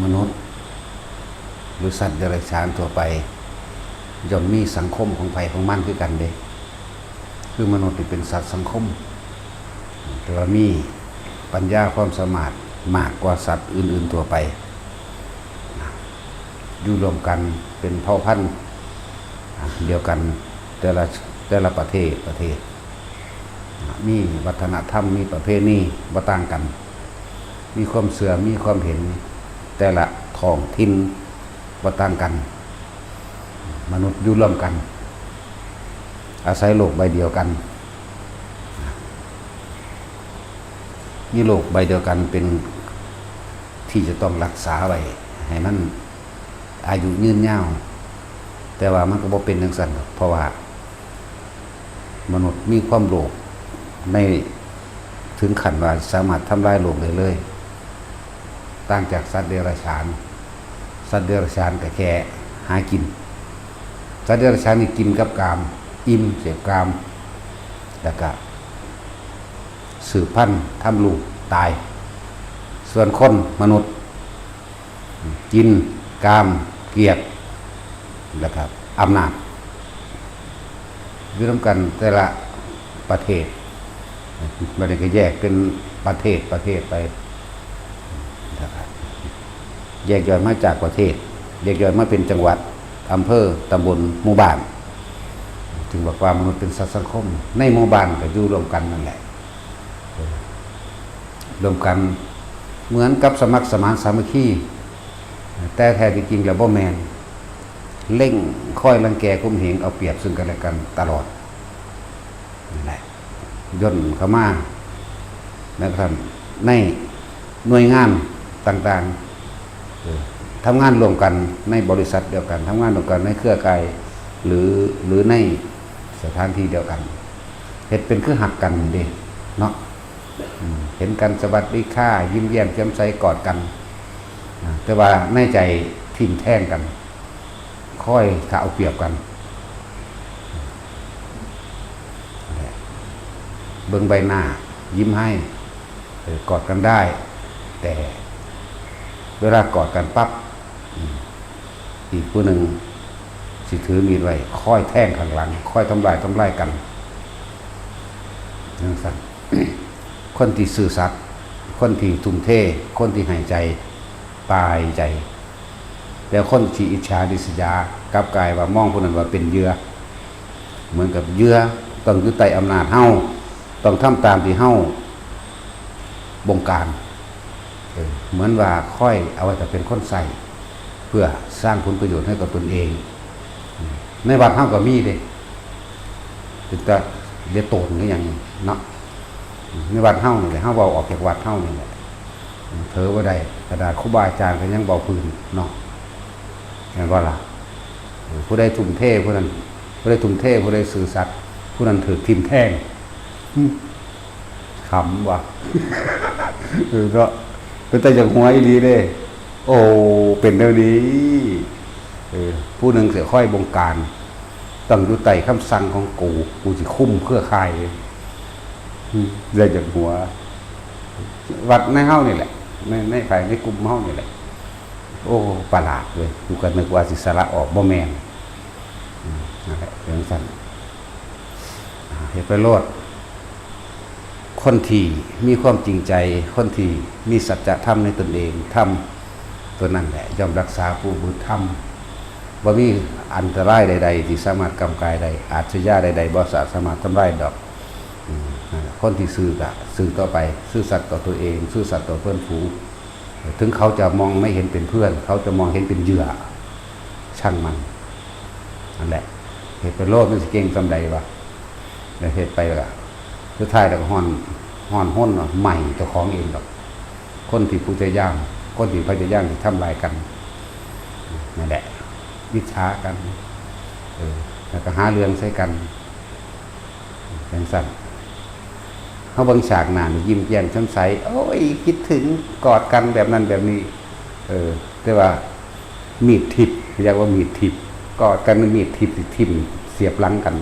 มนุษย์หรือสัตว์เดรัจฉานทั่วไปย่อมมีสังคมของไผของมันคือกันเด้คือมนุษย์เป็นสัตว์สังคมแต่ว่ามีปัญญาความสามารถมากกว่าสัตว์อื่นๆทั่วไปอยู่รวมกันเป็นเผ่าพันธุ์เดียวกันแต่ละประเทศมีวัฒนธรรมมีประเพณีบ่ต่างกันมีความเสื่อมีความเห็นแต่ละท้องถิ่นบ่ต่างกันมนุษย์อยู่ร่วมกันอาศัยโลกใบเดียวกันมีโลกใบเดียวกันเป็นที่จะต้องรักษาไว้ให้มันอายุยืนยาวแต่ว่ามันก็บ่เป็นจังซั่นเพราะว่ามนุษย์มีความโลภในถึงขั้นว่าสามารถทำลายโลกได้เลยต่างจากสัตว์เดรัจฉานก็แค่หากินสัตว์เดรัจฉานนี่กินกับกามอิ่มเสพกามแล้วก็สืบพันธุ์ทำลูกตายส่วนคนมนุษย์กินกามเกียรติแล้วก็อำนาจอยู่ร่วมกันแต่ละประเทศมันก็แยกเป็นประเทศไปแยกย่อยมาจากประเทศแยกย่อยมาเป็นจังหวัดอำเภอตำบลหมู่บ้านจึงบอกว่ามนุษย์เป็นสัตว์สังคมในหมู่บ้านก็อยู่รวมกันนั่นแหละรวมกันเหมือนกับสมัครสมานสามัคคีแต่แท้ที่จริงแล้วบ่แม่นเล่งค่อยรังแกข่มเหงเอาเปรียบซึ่งกันและกันตลอดนั่นแหละย่นเข้ามานะครับในหน่วยงานต่างๆทำงานรวมกันในบริษัทเดียวกันทำงานรวมกันในเครือข่ายหรือในสถานที่เดียวกันเฮ็ดเป็นคือหักกันเด้เนาะเห็นกันสวัสดีค่ะยิ้มแย้มแจ่มใสกอดกันแต่ว่าในใจทิ่มแท่งกันค่อยถ้าเอาเปรียบกันเบิ่งใบหน้ายิ้มให้กอดกันได้แต่เวลากอดกันปั๊บอีกผู้หนึ่งสิถือมีดไว้ค่อยแท่งข้างหลังค่อยทำลายกันนั่นสั่น คนที่ซื่อสัตย์คนที่ทุ่มเทคนที่ให้ใจตายใจแล้วคนที่อิจฉาริษยากลับกลายว่ามองผู้นั้นว่าเป็นเหยื่อเหมือนกับเหยื่อต้องอยู่ใต้อำนาจเฮาต้องทำตามที่เฮาบงการเหมือนว่าค่อยเอาไว้แต่เป็นคนใส่เพื่อสร้างผลประโยชน์ให้กับตนเองในวัดเฮาก็มีเด้ถึงจะเรียกโตนก็อย่างเนาะในวัดเฮานี่แหละเฮาเว้าออกจากวัดเฮานี่แหละเผลอบ่ได้กระดาษครูบาอาจารย์ก็ยังเว้าพื้นเนาะแม่นบ่ล่ะผู้ใดทุ่มเทผู้นั้นผู้ใดทุ่มเทผู้ใดซื่อสัตย์ผู้นั้นถูกทิ่มแทงขำว่ะก็เป็นแต่อย่างหัวอีหลีเด้โอ้เป็นแนวนี้ผู้หนึ่งเสียค่อยบงการต้องอยู่ใต้คำสั่งของกูสิคุ้มเครือข่ายได้จากหัววัดในเฮ้านี่แหละในฝ่ายในกลุ่มเฮ้านี่แหละโอ้ประหลาดเลยกูก็นึกว่าสิสละออกบ่แม่นนั่นแหละเรื่องสั้นเฮ็ดไปโลดคนที่มีความจริงใจคนที่มีสัจธรรมในตนเองทำตัวนั้นแหละย่อมรักษาผู้บุญธรรมบ่มีอันตรายใดๆที่สามารถกำกายได้อาชญาใดๆบ่สามารถทำลายดอกคนที่ซื่อต่อไปซื่อสัตย์ต่อตัวเองซื่อสัตย์ต่อเพื่อนฝูงถึงเขาจะมองไม่เห็นเป็นเพื่อนเขาจะมองเห็นเป็นเหยื่อช่างมันนั่นแหละเหตุเป็นโลดมันสิเก่งสำใดวะแล้วเหตุไปละสุดท้ายแล้วก็ฮ้อนห้นใหม่เจ้าของเองดอกคนที่ผู้ใจย่างคนที่พยายามที่ทำลายกันนั่นแหละวิชากันแล้วก็หาเรื่องใส่กันเป็นสั่นเขาบังฉากหน้ายิ้มแย้มช้ำใสโอ้ยคิดถึงกอดกันแบบนั้นแบบนี้แต่ว่ามีดทิพย์เรียกว่ามีดทิพย์กอดกันมีดทิพย์ทิ่มเสียบหลังกัน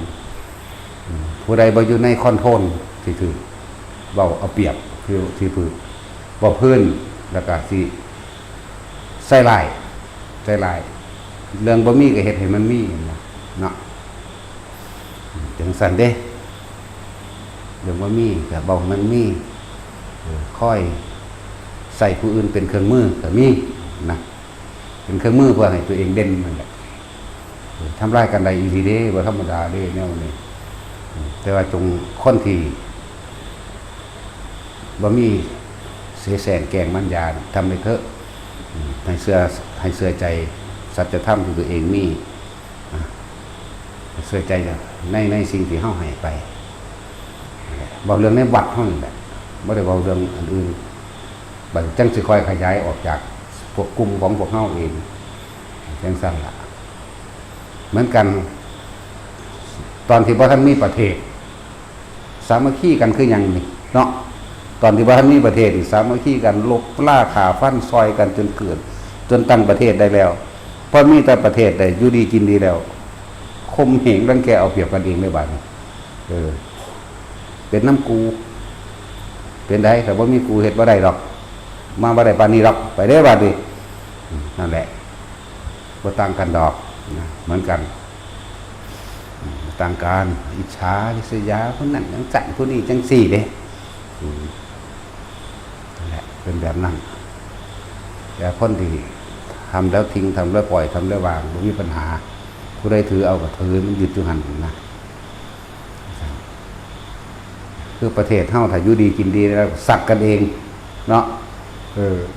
ผู้ใดบ่อยู่ในคอนโทรลที่ถือเว้าเอาเปรียบคือที่พื้นบ่เพิ่นแล้วก็สิ ใส่ลายเรื่องบ่มีก็เฮ็ดให้มันมีเนาะจังซั่นเด้เรื่องบ่มีก็บอกมันมีค่อยใส่ผู้อื่นเป็นเครื่องมือก็มีนะเป็นเครื่องมือเพื่อให้ตัวเองเด่นนั่นแหละทำร้ายกันได้อีหลีเด้บ่ธรรมดาเด้แนวนี้แต่ว่าจงคนที่บ่มีเสียแสงแกงมันยาทำไปเถอะให้เสื้อใจสัจธรรมที่ตัวเองมีเสื้อใจในสิ่งที่เฮาให้ไปเว้าเรื่องในวัดเฮานี่แหละบ่ได้เว้าเรื่องอันอื่นบัดจังสิค่อยขยายออกจากพวกกลุ่มของพวกเฮาเองจังซั่นล่ะเหมือนกันตอนที่บ่ทันมีประเทศสามัคคีกันคือหยังนี่เนาะตอนที่บ่ทันมีประเทศนี่สามัคคีกันลบล่าฆ่าฟันซอยกันจนเกิดจนตั้งประเทศได้แล้วพอมีแต่ประเทศได้อยู่ดีกินดีแล้วคมเหงรังแกเอาเปรียบกันเองได้บัดนี้เป็นน้ำกูเป็นได้แต่ว่ามีกูเฮ็ดบ่ได้หรอกมาบ่ได้ปานนี้หรอกไปได้บัดนี้นั่นแหละบ่ต่างกันดอกนะเหมือนกันต่างกันอิจฉาริษยาคนนั้นจังสั่นคนนี้จังซี่เด้นั่นแหละเป็นแบบนั้นแต่คนที่ทำแล้วทิ้งทำแล้วปล่อยทำแล้ววางบ่มีปัญหาผู้ใดถือเอาก็ถือมันยึดอยู่หั่นนะคือประเทศเฮาถ้าอยู่ดีกินดีแล้วสักกันเองเนาะ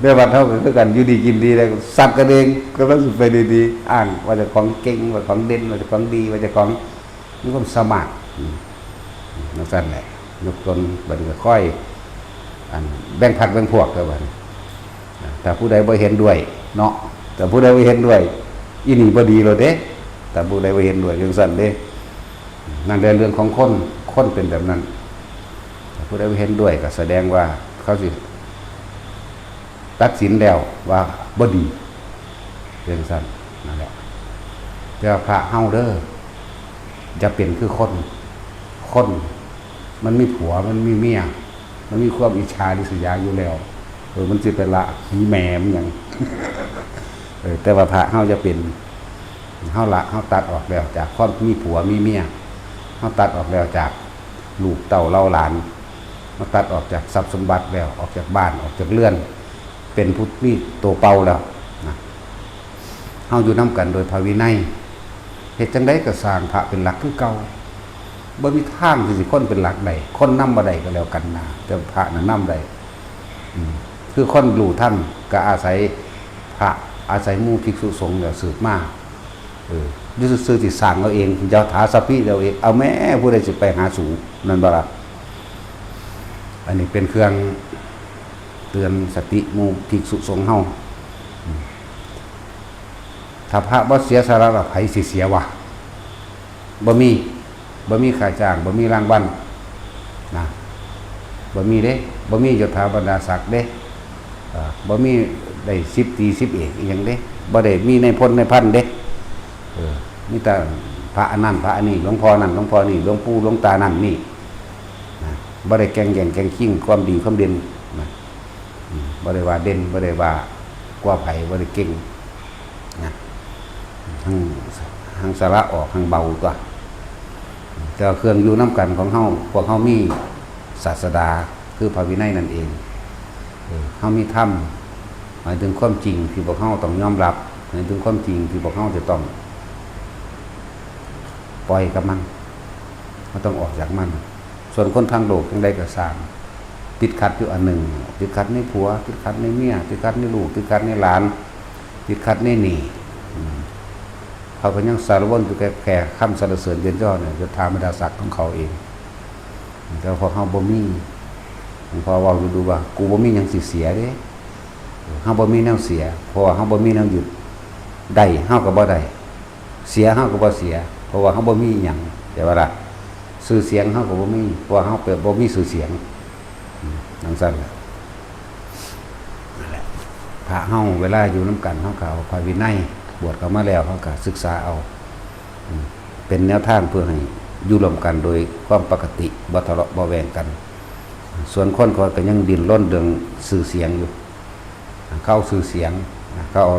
เรื่องวัดเฮาก็คือกันอยู่ดีกินดีแล้วสักกันเองก็รู้สึกไปดีๆอ่านว่าจะของเก่งว่าของเด่นว่าจะของดีว่าจะของมีความสามารถนั่นซั่นแหละยกตนบัดนี้ก็ค่อยแบ่งพรรคแบ่งพวกก็บัดนี้แต่ผู้ใดบ่เห็นด้วยเนาะแต่ผู้ใดบ่เห็นด้วยอีนี่บ่ดีแล้วเด้แต่ผู้ใดบ่เห็นด้วยจังซั่นเด้นั่นเป็นเรื่องของคนเป็นแบบนั้นแต่ผู้ใดบ่เห็นด้วยก็แสดงว่าเขาสิตัดสินแล้วว่าบ่ดีจังซั่นนั่นแหละแต่พระเฮาเด้อจะเป็นคือคนมันมีผัวมันมีเมียมันมีความอิจฉาริษยาอยู่แล้วมันสิเป็นละผีแหม่มันหยังแต่ว่าพระเฮาจะเป็นเฮาละเฮาตัดออกแล้วจากความมีผัวมีเมียเฮาตัดออกแล้วจากลูกเต้าเล่าหลานเฮาตัดออกจากทรัพย์สมบัติแล้วออกจากบ้านออกจากเรือนเป็นผู้มีตัวเป่าแล้วนะเฮาอยู่นำกันโดยพระวินัยเฮ็ดจังได๋ก็สร้างพระเป็นหลักคือเก่าบ่มีทางที่สิคนเป็นหลักได้คนนำบ่ได้ก็แล้วกันนะแต่พระน่ะนำได้คือคนรู้ท่านก็อาศัยพระอาศัยหมู่ภิกษุสงฆ์แล้วสืบมาอยู่ซื่อๆที่สร้างเราเองยาถาสัพพิเราเองเอาแม่ผู้ใดสิไปหาสูงนั่นบ่ล่ะอันนี้เป็นเครื่องเตือนสติหมู่ภิกษุสงฆ์เฮาถ้าพระบ่เสียสละละไผสิเสียวะบ่มีค่าจ้างบ่มีรางวัลนะบ่มีเด้บ่มียศถาบรรดาศักดิ์เด้บ่มีได้10ตรี10เอกอีหยังเด้บ่ได้มีในพลในพันเด้มีแต่พระอันนั้นพระอันนี้หลวงพ่อนั่นหลวงพ่อนี่หลวงปู่หลวงตานั่นนี่นะบ่ได้แข่งแย่งแข่งชิงความดีความเด่นนะบ่ได้ว่าเด่นบ่ได้ว่ากว่าไผบ่ได้เก่งนะทั้งสาระออกทั้งเบาตัวแต่เครื่องอยู่น้ำกันของเฮาพวกเฮามีศาสดาคือพระวินัยนั่นเองเฮามีธรรมหมายถึงความจริงที่พวกเฮาต้องยอมรับหมายถึงความจริงที่พวกเฮาจะต้องปล่อยกับมันเราต้องออกจากมันส่วนคนทางโลกทั้งใดก็สร้างติดขัดอยู่อันหนึ่งติดขัดในผัวติดขัดในเมียติดขัดในลูกติดขัดในหลานติดขัดในหนี้เขาก็ยังสารวนอยู่แค่คำสรรเสริญเยินยอเนี่ยจะทาบรรดาศักดิ์ของเขาเองแต่พอเขาบ่มีพอว่าดูว่ากูบ่มีหยังสิเสียเด้เฮาบ่มีแนวเสียเพราะว่าเฮาบ่มีแนวหยุดได้เฮาก็บ่ได้เสียเฮาก็บ่เสียเพราะว่าเฮาบ่มีหยังแต่ว่าล่ะชื่อเสียงเฮาก็บ่มีเพราะว่าเฮาเปิดบ่มีชื่อเสียงนั่นซั่นแหละพระเฮาเวลาอยู่นำกันเฮาก็เอาพระวินัยบวชเข้ามาแล้วเฮาก็ศึกษาเอาเป็นแนวทางเพื่อให้อยู่ร่วมกันโดยความปกติบ่ทะเลาะบ่แว้งกันส่วนคนก็ยังดิ้นรนเรื่องชื่อเสียงอยู่เข้าชื่อเสียง เขาเอา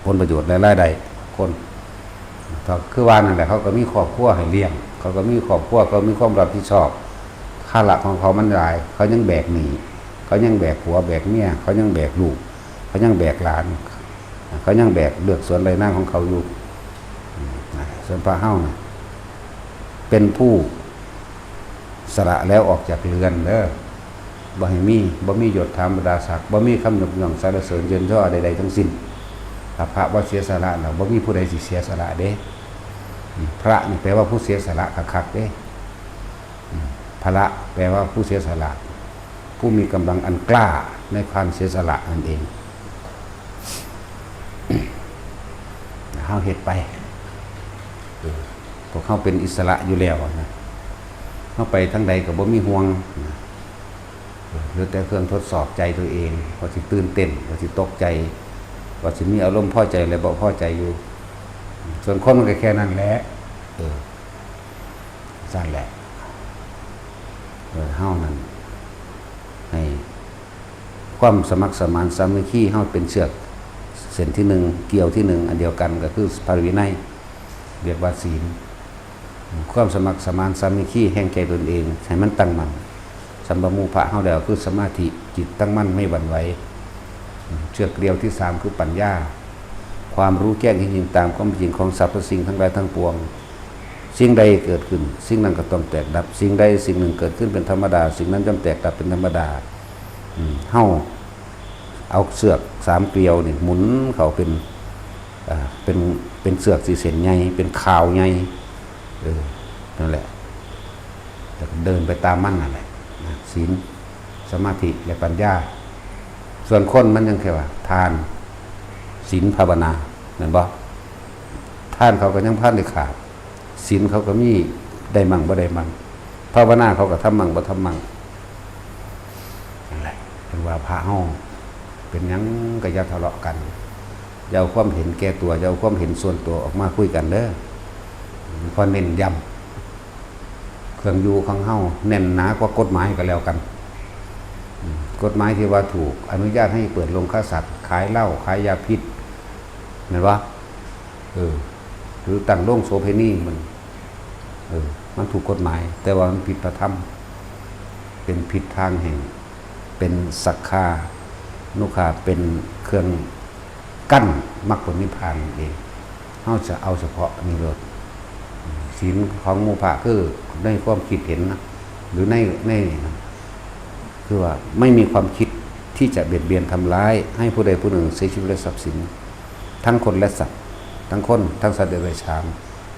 ผลประโยชน์รายได้คนคือว่านั่นแหละเขาก็มีครอบครัวให้เลี้ยงเขาก็มีครอบครัวเขามีความรับผิดชอบค่าละของเขามันหลายเขายังแบกหนีเขายังแบกผัวแบกเมียเขายังแบกลูกเขายังแบกหลานเขายังแบกเลือกสวนไรหน้าของเขาอยู่ส่วนพระเฮ้านะเป็นผู้สละแล้วออกจากเรือนเด้อบ่ให้มีบ่มียศธรรมดาศักดิ์บ่มีคำยกย่องสรรเสริญเยินยอใดๆทั้งสิ้นถ้าพระบ่เสียสละแล้วบ่มีผู้ใดสิเสียสละเด้พระนี่แปลว่าผู้เสียสละคักๆเด้พระแปลว่าผู้เสียสละผู้มีกำลังอันกล้าในความเสียสละนั่นเองเฮาเฮ็ดไปพวกเขาเป็นอิสระอยู่แล้วนะเข้าไปทั้งใดกับบ่มีห่วงหรือแต่เครื่องทดสอบใจตัวเองว่าสิตื่นเต้นว่าสิตกใจว่าสิมีอารมณ์พอใจอะไรบ่พอใจอยู่ส่วนคนมันก็แค่นั้นแหละสั้นแหละเฮานั้นให้ความสมัครสมานสามัคคีเฮาเป็นเชือกเส้นที่หนึ่งเกี่ยวที่หนึ่งอันเดียวกันก็คือพระวินัยเรียกว่าศีลความสมัครสมานสามัคคีแห่งใจตนเองให้มันตั้งมั่นสัมปมูภะเฮาแล้วคือสมาธิจิตตั้งมั่นไม่หวั่นไหวเชือกเดียวที่สามคือปัญญาความรู้แจ้งจริงตามความจริงของสรรพสิ่งทั้งหลายทั้งปวงสิ่งใดเกิดขึ้นสิ่งนั้นก็ต้องแตกดับสิ่งใดสิ่งหนึ่งเกิดขึ้นเป็นธรรมดาสิ่งนั้นย่อมแตกดับเป็นธรรมดาเฮาเอาเสือกสามเกลียวนี่หมุนเขาเป็นเสือกสีเส้นใหญ่เป็นข่าวใหญ่นั่นแหละแต่เดินไปตามมั่นนั่นแหละศีลสมาธิและปัญญาส่วนคนมันยังแค่ว่าทานศีลภาวนาเห็นบ่ทานเขาก็ยังพลาดได้ขาดศีลเขาก็มีได้มั่งบ่ได้มั่งภาวนาเขาก็ทำมั่งบ่ทำมั่งนั่นแหละเป็นว่าพระเฮาเป็นหยังก็อย่าทะเลาะกันอย่าเอาความเห็นแก่ตัวอย่าเอาความเห็นส่วนตัวออกมาคุยกันเด้อพอเน้นย้ำเครื่องอยู่ของเฮาแน่นหนากว่ากฎหมายก็แล้วกันกฎหมายที่ว่าถูกอนุญาตให้เปิดโรงฆ่าสัตว์ขายเหล้าขายยาพิษเห็นปะหรือตั้งโรงโสเภณีมันถูกกฎหมายแต่ว่ามันผิดพระธรรมเป็นผิดทางแห่งเป็นสักขานุขาเป็นเครื่องกั้นมรรคผลนิพพานเองเขาจะเอาเฉพาะนี่เลยศีลของหมู่พระคือในความคิดเห็นนะหรือในคือว่าไม่มีความคิดที่จะเบียดเบียนทำร้ายให้ผู้ใดผู้หนึ่งเสียชีวิตและทรัพย์สินทั้งคนและสัตว์ทั้งคนทั้งสัตว์เดรัจฉาน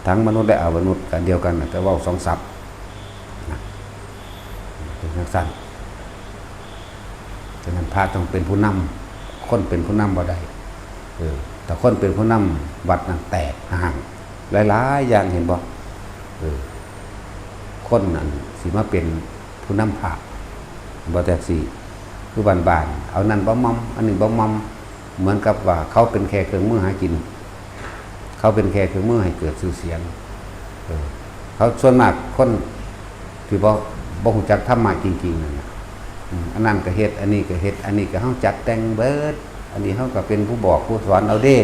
ทั้งมนุษย์และอมนุษย์กันเดียวกันแต่ว่าสองศัพท์เป็นอย่างสั้นฉะนั้นพระต้องเป็นผู้นำคนเป็นผู้นำบ่ได้แต่คนเป็นผู้นำวัดนั้นแตกห่างหลายๆอย่างเห็นบ่คนนั้นสิมาเป็นผู้นำพระบ่แตกสิคือบ้านๆเอานั่นบ่มอมอันนี้บ่มอมเหมือนกับว่าเขาเป็นแค่เครื่องมือหากินเขาเป็นแค่เครื่องมือให้เกิดชื่อเสียงเขาส่วนมากคนที่บ่รู้จักธรรมะจริงๆนั่นน่ะอันนั้นก็เฮ็ดอันนี้ก็เฮ็ดอันนี้ก็เฮาจัดแต่งเบิดอันนี้เฮาก็เป็นผู้บอกผู้สอนเอาเด้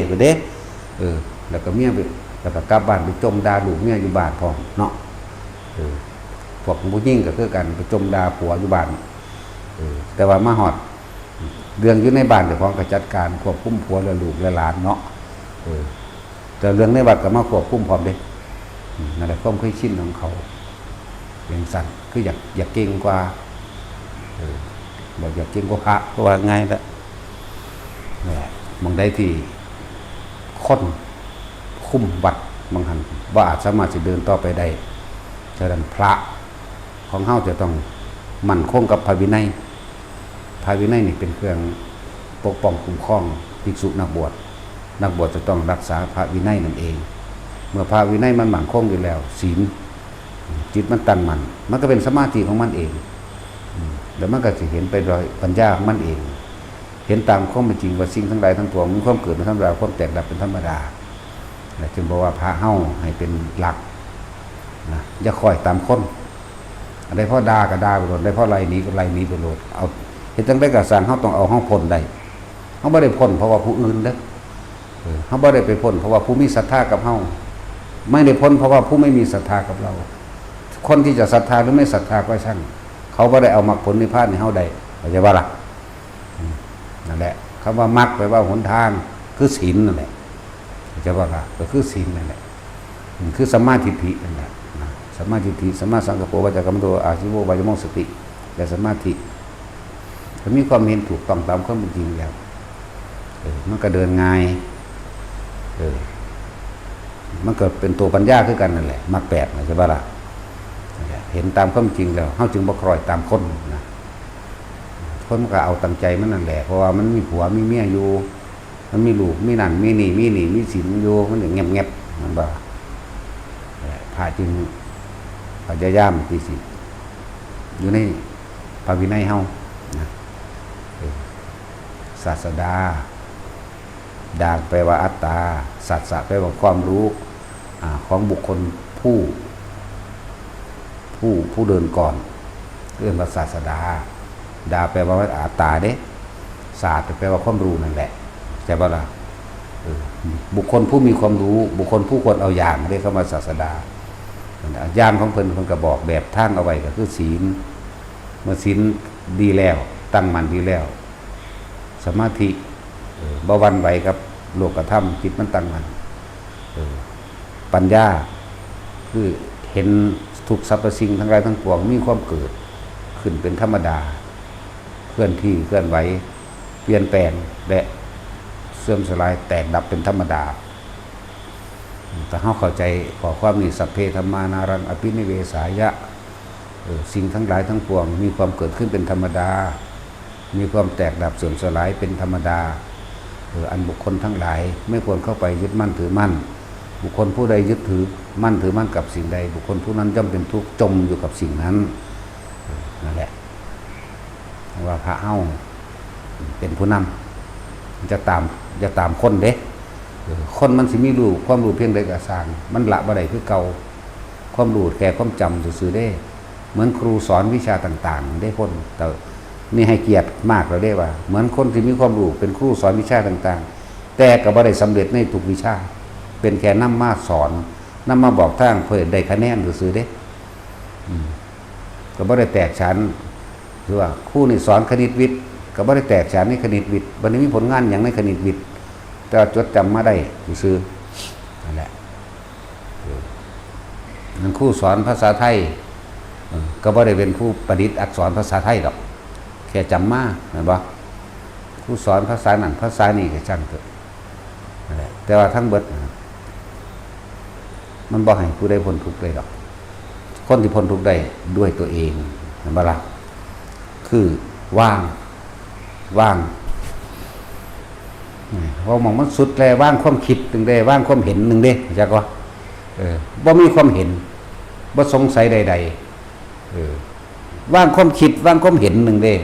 แล้วก็เมียไปแล้วก็กลับบ้านไปจมด่าลูกเมียอยู่บ้านพร้อมเนาะพวกผู้หญิงก็คือกันไปจมด่าผัวอยู่บ้านแต่ว่ามาฮอดเรื่องอยู่ในบ้านเจ้าของก็จัดการควบคุมผัวและลูกและหลานเนาะแต่เรื่องในวัดก็มาควบคุมพร้อมเด้นั่นแหละความเคยชินของเขาอย่างสั่นคืออยากเก่งกว่าบอกอยากเก่งกว่าพระก็ว่าง่ายแล้วมองได้ที่คนคุ้มวัดบางหันว่าอาจสามารถจะเดินต่อไปได้ฉะนั้นพระของเฮาจะต้องมั่นคงกับพระวินัยพระวินัยนี่เป็นเครื่องปกป้องคุ้มครองภิกษุนักบวชจะต้องรักษาพระวินัยนั่นเองเมื่อพระวินัยมันมั่นคงอยู่แล้วศีลจิตมันตั้งมั่นมันก็เป็นสมาธิของมันเองแล้วมันก็จะเห็นไปโดยปัญญาของมันเองเห็นตามความเป็นจริงว่าสิ่งทั้งหลายทั้งปวงมีความเกิดมีความดับความแตกดับเป็นธรรมดาจึงบอกว่าพระเฮ้าให้เป็นหลักนะอย่าคอยตามคนอะไรพ่อด่าก็ด่าไปโลดได้พ่อไล่หนีก็ไล่หนีไปโลดเอาเห็นจังได้กับสารเฮ้าต้องเอาห้องพ้นได้เขาไม่ได้พ้นเพราะว่าผู้อื่นเด้อ เขาบ่ได้ไปพ้นเพราะว่าผู้มีศรัทธากับเฮาไม่ได้พ้นเพราะว่าผู้ไม่มีศรัทธากับเราคนที่จะศรัทธาหรือไม่ศรัทธาก็ช่างเขาบ่ได้เอามรรคผลนิพพานในเฮาได้เข้าใจบ่ล่ะนั่นแหละคำว่ามรรคแปลว่าหนทางคือศีลนั่นแหละเข้าใจบ่ล่ะก็คือศีลนั่นแหละคือสัมมาทิฏฐินั่นแหละสัมมาทิฏฐิสัมมาสังกัปโปวัจจะกัมโตอาชีโววายโมสติและสมาธิถ้ามีความเห็นถูกต้องตามความเป็นจริงแล้วมันก็เดินง่ายมันก็เป็นตัวปัญญาคือกันนั่นแหละมรรคแปดใช่ป่ะล่ะเห็นตามความจริงแล้วเฮาจึงบ่คล้อยตามคนนะคนมันก็เอาตั้งใจมันนั่นแหละเพราะว่ามันมีผัวมีเมียอยู่มันมีลูกมีนั่นมีนี่มีสินอยู่มันอย่างเงียบๆมันบ่พระจึงพยายามที่สิอยู่ในพระวินัยเฮานะศาสดาดาแปลว่าอัตตาสัจจะแปลว่าความรู้ของบุคคลผู้เดินก่อนเรื่องภาษาศาสดาดาแปลว่าอัตตาเด้ศาสตร์แปลว่าความรู้นั่นแหละใช่ป่ะล่ะบุคคลผู้มีความรู้บุคคลผู้ควรเอาอย่างเรียกเข้ามาศาสดาย่างของเพิ่นก็บอกแบบทางเอาไว้ก็คือศีลเมื่อศีลดีแล้วตั้งมั่นดีแล้วสมาธิบ่หวั่นไหวกับโลกธรรมจิตมันตั้งมั่นปัญญาคือเห็นทุกสรรพสิ่งทั้งหลายทั้งปวงมีความเกิดขึ้นเป็นธรรมดาเคลื่อนที่เคลื่อนไหวเปลี่ยนแปลงและเสื่อมสลายแตกดับเป็นธรรมดาแต่เฮาเข้าใจขอความนี้สัพเพธัมมานารังอภินิเวสายะสิ่งทั้งหลายทั้งปวงมีความเกิดขึ้นเป็นธรรมดามีความแตกดับเสื่อมสลายเป็นธรรมดาอันบุคคลทั้งหลายไม่ควรเข้าไปยึดมั่นถือมั่นบุคคลผู้ใดยึดถือมั่นถือมั่นกับสิ่งใดบุคคลผู้นั้นย่อมเป็นทุกข์จมอยู่กับสิ่งนั้นนั่นแหละว่าพระเฮาเป็นผู้นำจะตามคนเด้คนมันสิมีรู้ความรู้เพียงใดก็สร้างมันละบ่ได้คือเก่าความรู้แก่ความจำซื่อๆได้เหมือนครูสอนวิชาต่างๆได้พ้นแต่นี่ให้เกียรติมากเราได้ว่าเหมือนคนที่มีความรู้เป็นครูสอนวิชาต่างๆแต่ก็บ่ได้สำเร็จในทุกวิชาเป็นแค่นำมาสอนนำมาบอกทางเพื่อได้คะแนนซื่อๆเด้ก็บ่ได้แตกชั้นคือว่าครูนี่สอนคณิตวิทย์ก็บ่ได้แตกชั้นในคณิตวิทย์บ่ได้มีผลงานอย่างในคณิตวิทย์แต่จดจำมาได้ซื่อๆนั่นแหละนั่นครูสอนภาษาไทยก็บ่ได้เป็นผู้ประดิษฐ์อักษรภาษาไทยหรอกแค่จำมาเห็นบ่ครูสอนภาษานั้นภาษานี้ก็ช่างเถอะนั่นแหละแต่ว่าทั้งเบิดมันบ่ให้ผู้ใดพ้นทุกข์ได้หรอกคนที่พ้นทุกข์ได้ด้วยตัวเองเห็นบ่ล่ะคือว่างว่ามองมันสุดแล้วว่างความคิดนึงได้ว่างความเห็นนึงเด้จักว่าบ่มีความเห็นบ่สงสัยใดๆว่างความคิดว่างความเห็นนึงเด้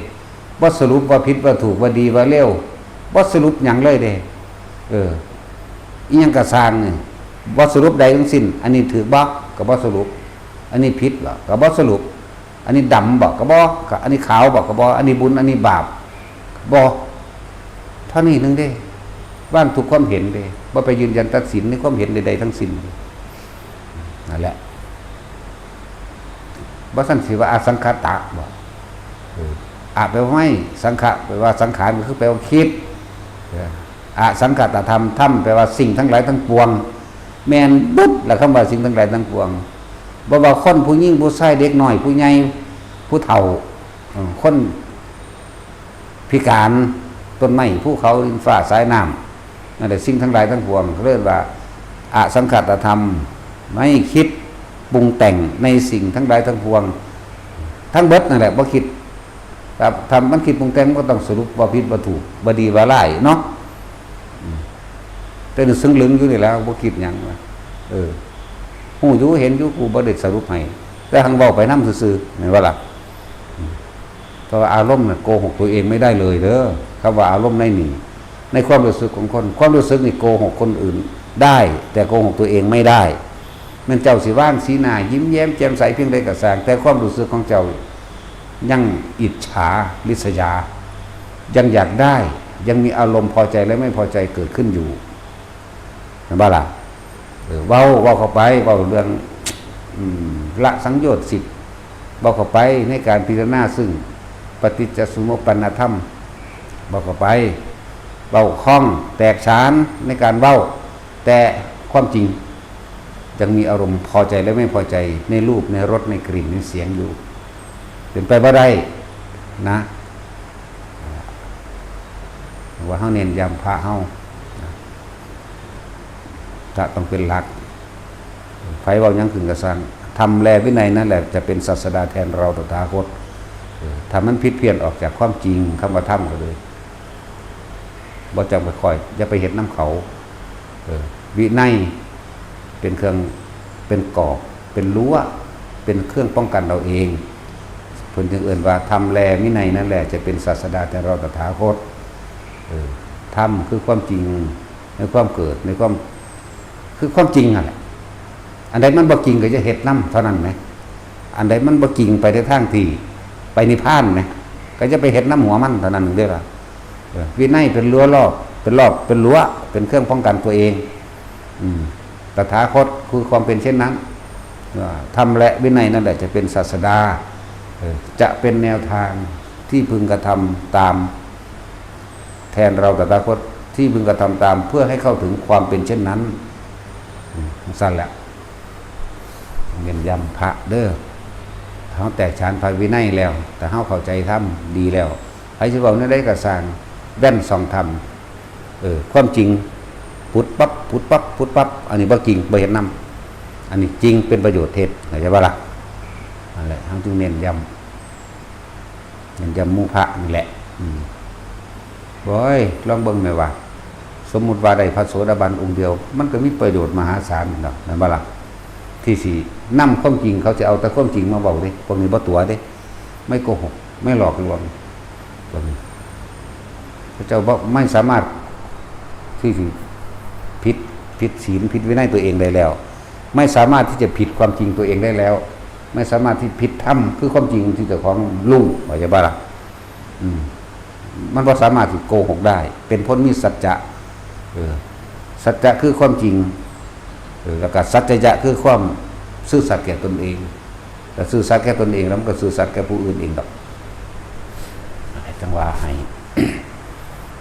บ่สรุปว่าผิดว่าถูกว่าดีว่าเลวบ่สรุปหยังเลยเด้อีหยังก็สร้างนี่บ่สรุปใดทั้งสิ้นอันนี้ถูกบ่ก็บ่สรุปอันนี้ผิดบ่ก็บ่สรุปอันนี้ดำบ่ก็บ่อันนี้ขาวบ่ก็บ่อันนี้บุญอันนี้บาปบ่เท่านี้นึงเด้ว่างถูกความเห็นเด้บ่ไปยืนยันตัดสินในความเห็นใดๆทั้งสิ้นนั่นแหละบ่ซั่นสิว่าอสังขตะบ่แปลว่าไม่สังขะแปลว่าสังขารก็คือแปลว่าคิดอสังขตธรรมธรรมแปลว่าสิ่งทั้งหลายทั้งปวงแม่นบึ๊ดแล้วคำว่าสิ่งทั้งหลายทั้งปวงบ่ว่าคนผู้หญิงผู้ชายเด็กน้อยผู้ใหญ่ผู้เฒ่าคนพิการต้นไม้ภูเขาดินฟ้าสายน้ำนั่นแหละสิ่งทั้งหลายทั้งปวงเรียกว่าอสังขตธรรมไม่คิดปรุงแต่งในสิ่งทั้งหลายทั้งปวงทั้งเบิดนั่นแหละบ่คิดทำมันคิดปรุงแต่งก็ต้องสรุปว่าผิดว่าถูกว่าดีว่าร้ายเนาะแต่นึกซึ้งลึงอยู่นี่แล้วบ่คิดหยังว่าฮู้อยู่เห็นอยู่กูบ่ได้สรุปให้แต่หังเว้าไปนำซื่อๆแม่นบ่ล่ะเพราะว่าอารมณ์น่ะโกหกตัวเองไม่ได้เลยเด้อคำว่าอารมณ์ในความรู้สึกของคนความรู้สึกนี่โกหกคนอื่นได้แต่โกหกตัวเองไม่ได้แม่นเจ้าสิว่างสีหน้ายิ้มแย้มแจ่มใสเพียงใดก็สร้างแต่ความรู้สึกของเจ้ายังอิจฉาริษยายังอยากได้ยังมีอารมณ์พอใจและไม่พอใจเกิดขึ้นอยู่ เห็นบ่ล่ะเว้าเข้าไปเว้าเรื่องละสังโยชน์10เว้าเข้าไปในการพิจารณาซึ่งปฏิจจสมุปปนธรรมเว้าเข้าไปเว้าคล่องแตกฉานในการเว้าแต่ความจริงยังมีอารมณ์พอใจและไม่พอใจในรูปในรสในกลิ่นในเสียงอยู่เป็นไปบ่ได้นะว่าเฮาเน้นย้ำพระเฮาจะต้องเป็นหลักไผเว้าหยังขึ้นก็สั่งทำแลวินัยนั่นแหละจะเป็นศาสดาแทนเราตถาคตถ้ามันผิดเพี้ยนออกจากความจริงคำว่าธรรมก็เลยบ่จังไปค่อยอย่าไปเฮ็ดน้ำเขาวินัยเป็นเครื่องเป็นกรอบเป็นรั้วเป็นเครื่องป้องกันเราเองเพิ่นจึงเอ่ยว่าทำแลวินัยนั่นแหละจะเป็นศาสดาแทนเราตถาคตธรรมคือความจริงในความเกิดในความคือความจริงนั่นแหละอันใดมันบ่จริงก็จะเฮ็ดนำเท่านั้นไหมอันใดมันบ่จริงไปในทางที่ไปนิพพานไหมก็จะไปเฮ็ดน้ำหัวมันเท่านั้นเด้อล่ะวินัยเป็นรั้วรอบเป็นรั้วเป็นเครื่องป้องกันตัวเองตถาคตคือความเป็นเช่นนั้นธรรมและวินัยนั่นแหละจะเป็นศาสดาจะเป็นแนวทางที่พึงกระทำตามแทนเราตถาคตที่พึงกระทำตามเพื่อให้เข้าถึงความเป็นเช่นนั้นสั้นแหละเน้นย้ำพระเด้อเขาแตกฉานภายวินัยแล้วแต่เขาเข้าใจธรรมดีแล้วไอ้ที่บอกนั่นได้กระสานแว่นส่องธรรมความจริงพุทธปั๊บอันนี้บ่จริงบ่เห็นนำอันนี้จริงเป็นประโยชน์เท็จเข้าใจบ่ล่ะนั่นแหละทั้งจึงเน้นย้ำหมู่พระนี่แหละบ่อยลองเบิ่งแม่ว่าสมมุติว่าได้พระโสดาบันองค์เดียวมันก็มีประโยชน์มหาศาลเนาะนั่นบ่ล่ะที่สินำความจริงเขาจะเอาแต่ความจริงมาเว้าเด้พวกนี้บ่ตัวเด้ไม่โกหกไม่หลอกลวงพวกนี้พระเจ้าบ่ไม่สามารถที่สิผิดศีลผิดวินัยตัวเองได้แล้วไม่สามารถที่จะผิดความจริงตัวเองได้แล้วไม่สามารถที่ผิดธรรมคือความจริงที่เจ้าของรู้ว่าจะบ่ล่ะมันบ่สามารถที่โกหกได้เป็นพ้นมีสัจจะสัจจะคือความจริงแล้วก็สัจจะคือความซื่อสัตย์แก่ตนเองแต่ซื่อสัตย์แก่ตนเองแล้วมันก็ซื่อสัตย์แก่ผู้อื่นเองดอกจังว่าให้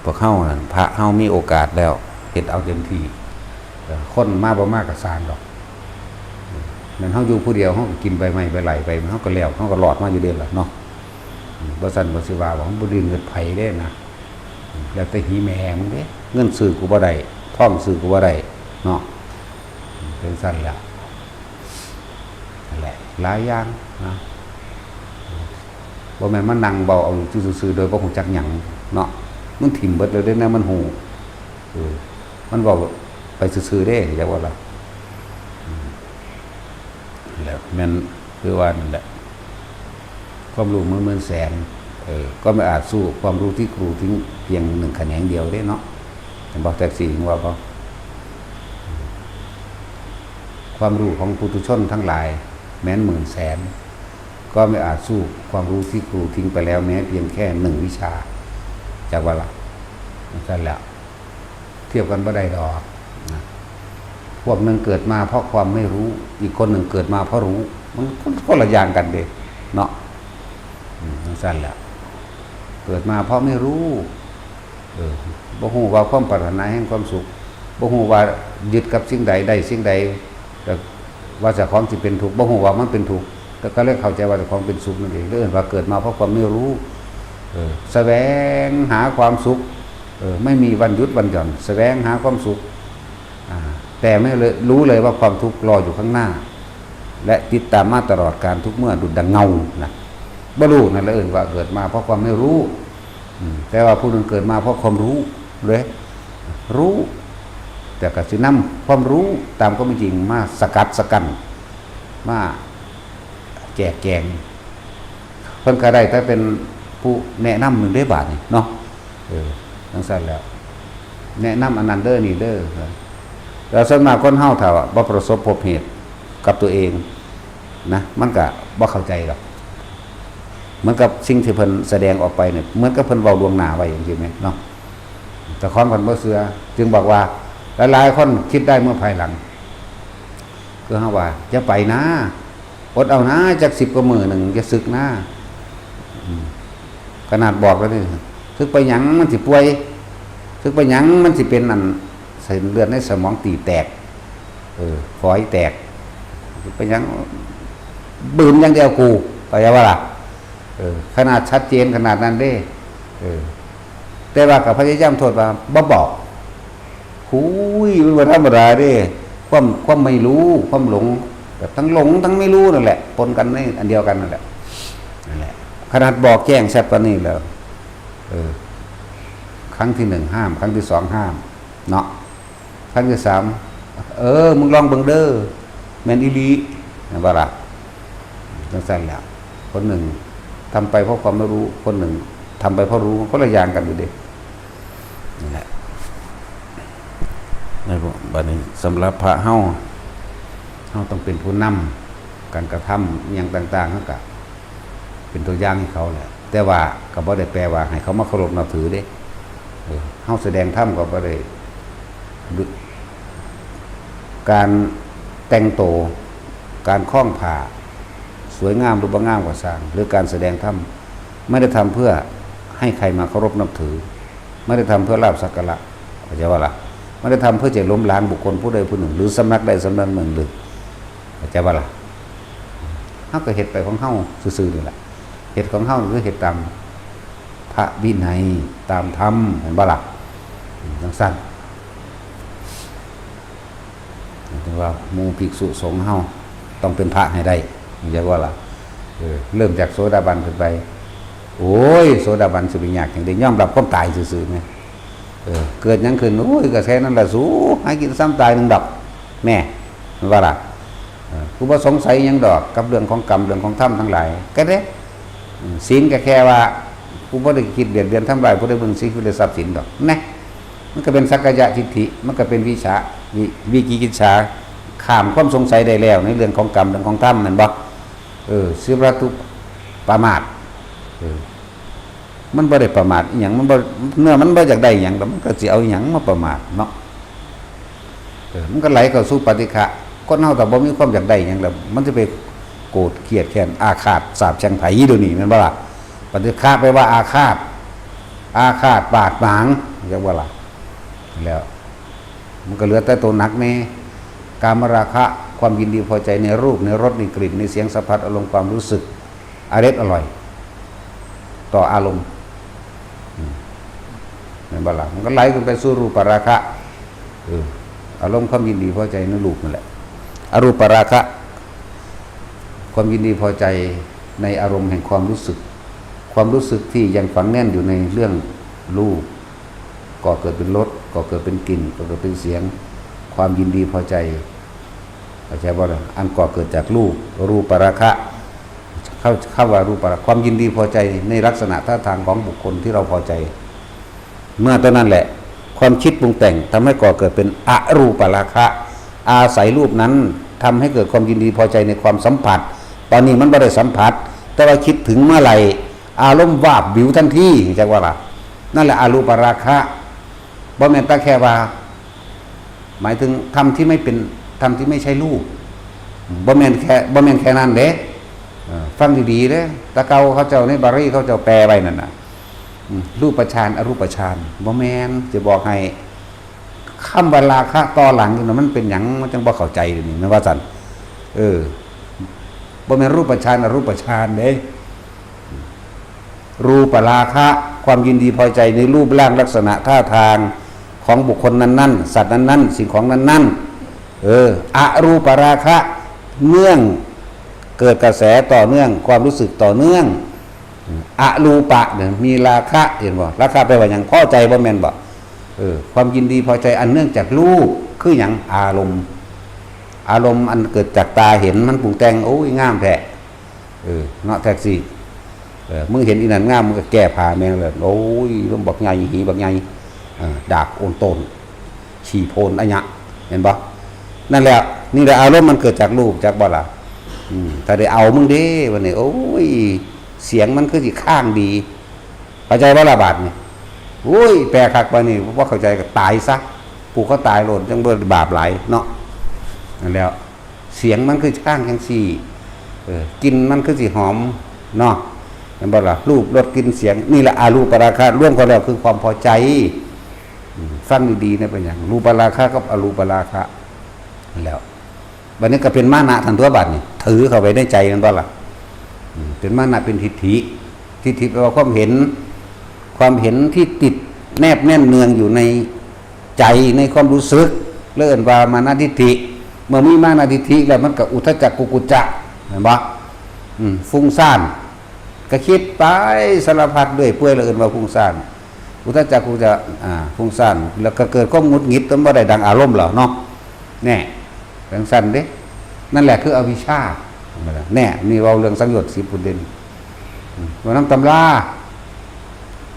พวกเฮานั่นพระเฮามีโอกาสแล้วเฮ็ดเอาเต็มที่คนมาบ่มากก็สร้างดอกนั่นเฮาอยู่ผู้เดียวเฮาก็กินใบไม้ใบไหลไปเฮาก็แล้วเฮาก็รอดมาอยู่เด้ล่ะเนาะบ่ซั่นบ่สิว่าบ่บ่ดื้อเงินไผเด้นะแล้วแต่หีแม่มึงเด้เงินซื้อกูบ่ได้ทองซื้อกูบ่ได้เนาะเป็นซั่นล่ะนั่นแหละหลายอย่างนะบ่แม่นมานั่งเว้าเอาซื่อๆโดยบ่ฮู้จักหยังเนาะมันถิ่มเบิดเลยเด้นะมันฮู้มันเว้าไปซื่อๆเด้จักว่าล่ะแล้วแม่นคือว่านั่นแหละความรู้หมื่นแสนก็ไม่อาจสู้ความรู้ที่ครูทิ้งเพียง1แขนงเดียวได้เนาะบอกแต่สิ่งว่าเขาความรู้ของปุถุชนทั้งหลายแม้น10,000แสนก็ไม่อาจสู้ความรู้ที่ครูทิ้งไปแล้วแม้เพียงแค่1วิชาจากว่าละนั่นแหละเทียบกันบ่ได้ดอกนะพวกนึงเกิดมาเพราะความไม่รู้อีกคนหนึ่งเกิดมาเพราะรู้มันคนละอย่างกันเด้เนาะนั่นแหละเกิดมาเพราะไม่รู้บ่ฮู้ว่าความปรารถนาแห่งความสุขบ่ฮู้ว่ายึดกับสิ่งใดได้สิ่งใดแต่ว่าเจ้าของสิเป็นทุกข์บ่ฮู้ว่ามันเป็นทุกข์แต่ก็เลยเข้าใจว่าเจ้าของเป็นสุขนั่นเองเรื่องว่าเกิดมาเพราะความไม่รู้แสวงหาความสุขไม่มีวันหยุดวันหย่อนแสวงหาความสุขแต่ไม่รู้เลยว่าความทุกข์รออยู่ข้างหน้าและติดตามมาตลอดการทุกเมื่อดุจดังเงานะบ่รู้นั่นแหละว่าเกิดมาเพราะความไม่รู้แต่ว่าผู้นึงเกิดมาเพราะความรู้เลยรู้แต่ก็สินำความรู้ตามความจริงมาสกัดสกัดมาแจกแจงเพิ่นก็ได้แต่เป็นผู้แนะนำ1ได้บาทนี่เนาะจังซั่นแล้วแนะนำอันนั้นเด้อนี่เด้อแล้วส่วนมากคนเฮาถ้าบ่ประสบพบเหตุกับตัวเองนะมันก็บ่เข้าใจหรอกเหมือนกับสิ่งที่เพิ่นแสดงออกไปเนี่ยเหมือนกับเพิ่นเว้าล่วงหน้าไว้อย่างซี่แม่เนาะแต่ของเพิ่นบ่เชื่อจึงบอกว่า หลายๆคนคิดได้เมื่อภายหลังคือฮะว่าจะไปนะอดเอานะจาก10 กว่ามื้อหนึ่งจะศึกนะขนาดบอกแล้วนี่ศึกไปหยังมันสิป่วยศึกไปหยังมันสิเป็นอันเส้นเลือดในสมองตีแตกฝอยแตกไปหยังบืนอย่างเดียวกูไปว่าล่ะขนาดชัดเจนขนาดนั้นเด้แต่ว่ากับพยายามโทษว่าบ่บอกหุยมันบ่ธรรมดาเด้ความไม่รู้ความหลงแบบทั้งหลงทั้งไม่รู้นั่นแหละปนกันในอันเดียวกันนั่นแหละขนาดบอกแจ้งแซ่บกว่านี้แล้วครั้งที่1ห้ามครั้งที่2ห้ามเนาะครั้งที่3มึงลองเบิ่งเด้อแม่นอีหลีนะบ่ล่ะจังซั่นแหละคนหนึ่งทำไปเพราะความไม่รู้คนหนึ่งทำไปเพราะรู้คนละอย่างกันอยู่ดินั่นแหละในบัดนี้สำหรับพระเฮาต้องเป็นผู้นำการกระทำอย่างต่างๆเฮาก็เป็นตัวอย่างให้เขาแหละแต่ว่าก็บ่ได้แปลว่าให้เขามาเคารพนับถือเด้เฮาแสดงธรรมก็บ่ได้การแต่งตัวการคล้องผ้าสวยงามหรือบ่งามก็สร้างหรือการแสดงธรรมไม่ได้ทำเพื่อให้ใครมาเคารพนับถือไม่ได้ทำเพื่อลาภสักการะเข้าใจว่าล่ะไม่ได้ทำเพื่อจะล้มล้างบุคคลผู้ใดผู้หนึ่งหรือสำนักใดสำนักหนึ่งหรือเข้าใจว่าล่ะเฮาก็เฮ็ดไปของเฮาซื่อๆนี่แหละเฮ็ดของเฮาคือเฮ็ดตามพระวินัยตามธรรมเห็นบ่ล่ะจังซั่นถึงว่าหมู่ภิกษุสงฆ์เฮาต้องเป็นพระให้ได้เข้าใจว่าล่ะเริ่มจากโสดาบันขึ้นไปโอ้ยโสดาบันสิเป็นยากจังได๋ยอมรับความตายซื่อๆแม่เกิดหยังขึ้นโอ้ยก็แค่นั้นล่ะสู้หากินซ้ำตายนึงดอกแม่ว่าล่ะกูบ่สงสัยหยังดอกกับเรื่องของกรรมเรื่องของธรรมทั้งหลายก็เด้ศีลก็แค่ว่ากูบ่ได้คิดเบียดเบียนทำลายผู้ใดเบิ่งสิคือได้ทรัพย์สินดอกนะมันก็เป็นสักกายะทิฏฐิมันก็เป็นวิกิกิจฉาข้ามความสงสัยได้แล้วในเรื่องของกรรมเรื่องของธรรมแม่นบ่สิบตุปามาทมันบ่ได้ประมาทอีหยังมันบ่เนื้อมันบ่อยากได้หยังมันก็สิเอาหยังมาประมาทเนาะมันก็ไหลเข้าสู่ปฏิฆะคนเฮาแต่บ่มีความอยากได้หยังแล้วมันจะไปโกรธเกลียดแค้นอาฆาตสาปแช่งไผเดี๋ยวนี้แม่นบ่ล่ะปฏิฆะแปลว่าอาฆาตบาดหมางจังว่าล่ะแล้วมันก็เหลือแต่ตัวหนักแน่กามราคะความยินดีพอใจในรูปในรสในกลิ่นในเสียงสัมผัสอารมณ์ความรู้สึกอร่อยต่ออารมณ์เห็นบ่ล่ะมันก็ไหลขึ้นไปสู่รูปราคะอารมณ์ความยินดีพอใจในรูปนั่นแหละอรูปราคะความยินดีพอใจในอารมณ์แห่งความรู้สึกที่ยังฝังแน่นอยู่ในเรื่องรูปก่อเกิดเป็นรสก่อเกิดเป็นกลิ่นก่อเกิดเป็นเสียงความยินดีพอใจเข้าใจบ่ล่ะอันก่อเกิดจากรูปราคะเข้าว่ารูปราคะความยินดีพอใจในลักษณะท่าทางของบุคคลที่เราพอใจเมื่อตอนนั้นแหละความคิดปรุงแต่งทำให้ก่อเกิดเป็นอรูปราคะอาศัยรูปนั้นทำให้เกิดความยินดีพอใจในความสัมผัสตอนนี้มันไม่ได้สัมผัสแต่ว่าคิดถึงเมื่อไหร่อารมณ์วาบวิวทันทีจังว่าล่ะนั่นแหละอรูปราคะบ่แม่นแต่แค่ว่าหมายถึงธรรมที่ไม่เป็นธรรมที่ไม่ใช่รูปบ่แม่นแค่นั้นเด้ฟังดีๆเด้ตะเกาเขาเจ้าในบาลีเขาเจ้าแปลไว้นั่นน่ะรูปฌานอรูปฌานบ่แม่นจะบอกให้คำว่าราคะต่อหลังนี่มันเป็นหยังมันจังบ่เข้าใจนี่แม่นว่าซั่นบ่แม่นรูปฌานอรูปฌานเด้รูปราคะความยินดีพอใจในรูปร่างลักษณะท่าทางของบุคคลนั้นๆสัตว์นั้นๆสิ่งของนั้นๆอรูปราคะเนื่องเกิดกระแสต่อเนื่องความรู้สึกต่อเนื่องอรูปะเนี่ยมีราคะเห็นบ่ราคะแปลว่าหยังพอใจบ่แม่นบ่ความยินดีพอใจอันเนื่องจากรูปคือหยังอารมณ์อันเกิดจากตาเห็นมันปรุงแต่งโอ้ยงามแท้เนาะแท็กซี่มึงเห็นอีนั่นงามมึงก็แก้ผ้าแม่งเลยโอ้ยลมบักใหญ่หีบักใหญ่ดากโอนโตนฉี่โพนอะยะเห็นบ่นั่นแหละนี่แหละอารมณ์มันเกิดจากรูปจากบ่ล่ะถ้าได้เอามึงเด้วันนี้โอ้ยเสียงมันคือสิข้างดีเข้าใจบ่ล่ะบาดนี่โอ้ยแปลคักบ่นี่บ่เข้าใจก็ตายซะ ผูกเขาตายโลดจังเบิดบาปหลายเนาะนั่นแล้วเสียงมันคือข้างจังสี่กินมันคือสิหอมเนาะเห็นบ่ล่ะรูปรสกลิ่นเสียงนี่แหละอารูปราคะร่วมกันแล้วคือความพอใจฟังดีๆนะเป็นอย่างรูปราคะกับอรูปราคะแล้วบัดนี้ก็เป็นมานะทันตัวบัดนี่ถือเข้าไปในใจนั่นบ่ล่ะเป็นมานะเป็นทิฏฐิทิฏฐิแปลว่าความเห็นที่ติดแนบแน่นเนืองอยู่ในใจในความรู้สึกเลื่อนว่ามานะทิฏฐิเมื่อมีมานะทิฏฐิแล้วมันก็อุทธัจจกุกุจจะเห็นบ่ฟุ้งซ่านก็คิดไปสารพัดด้วยเปื่อยแล้วเอื่นว่าฟุ้งซ่านอุทธัจจกุกุจจะฟุ้งซ่านแล้วก็เกิดความหงุดหงิดจนบ่ได้ดังอารมณ์เหรอเนาะแน่จังซั่นเด้นั่นแหละคืออวิชชาแน่นี่เว้าเรื่องสังโยชน์10ประเด็นว่าน้ำตำรา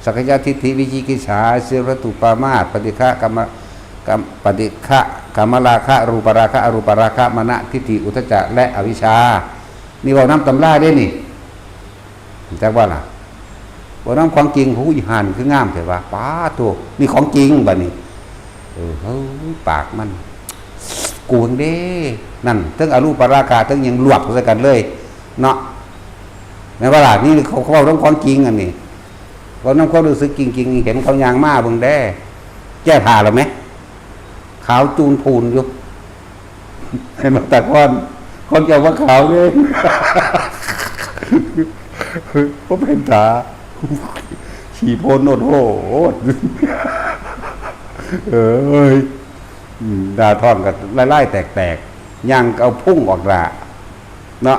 สักยะทิฏฐิวิจิกิจฉาเสรตุปามาสปฏิฆะกรรมปฏิฆะกรรมราคะรูปราคะอรูปราคะมนะทิฏฐิอุทธัจจะและอวิชชานี่เว้าน้ำตำราได้นี่จักว่าล่ะว่าน้ำของจริงผู้อีห่านคืองามแต่ว่าป้าตัวนี่ของจริงบัดนี้เฮ้ยปากมันกูงเด้นั่นทั้งอรูปราคะทั้งยังลวกใส่กันเลยเนาะในเวลานี้เขาเว้าน้ำของจริงอันนี้เราน้ำความรู้สึกจริงๆเห็นเขายางมาเบิ่งแด้แก้ผ้าหรือไหมขาวจูนพูนอยู่เห็นมาแต่คนเกี่ยวว่าขาวเลยก็เป็นตาขี่โพนโนดโหเอ้ยดาท่อนกับไล่ๆแตกๆย่างเอาพุ่งออกละเนาะ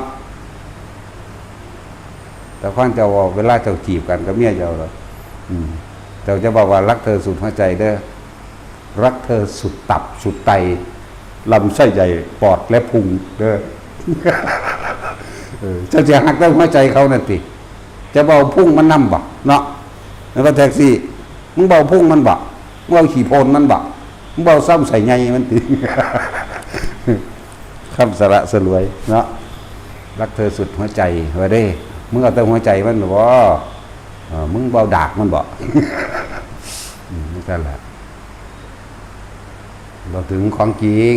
แต่ข้อนเจ้าว่าเวลาเจ้าจีบกันกับเมียเจ้าเหรอเจ้าจะบอกว่ารักเธอสุดหัวใจเด้อรักเธอสุดตับสุดไตลำไส้ใหญ่ปอดและพุงเด้อเจ้าจะหักได้หัวใจเขานั่นติจะเบาพุ่งมันนั่มบ่เนาะแล้วก็แท็กซี่มึงเบาพุ่งมันบ่มึงเบาขี่โพนมันบ่มึงเบาซ้ำใส่ไงมันติคำสระสลวยเนาะรักเธอสุดหัวใจไว้เด้มึงเอาแต่หัวใจมันบ่มึงเบาดากมันบ่นั่นแหละเราถึงของจริง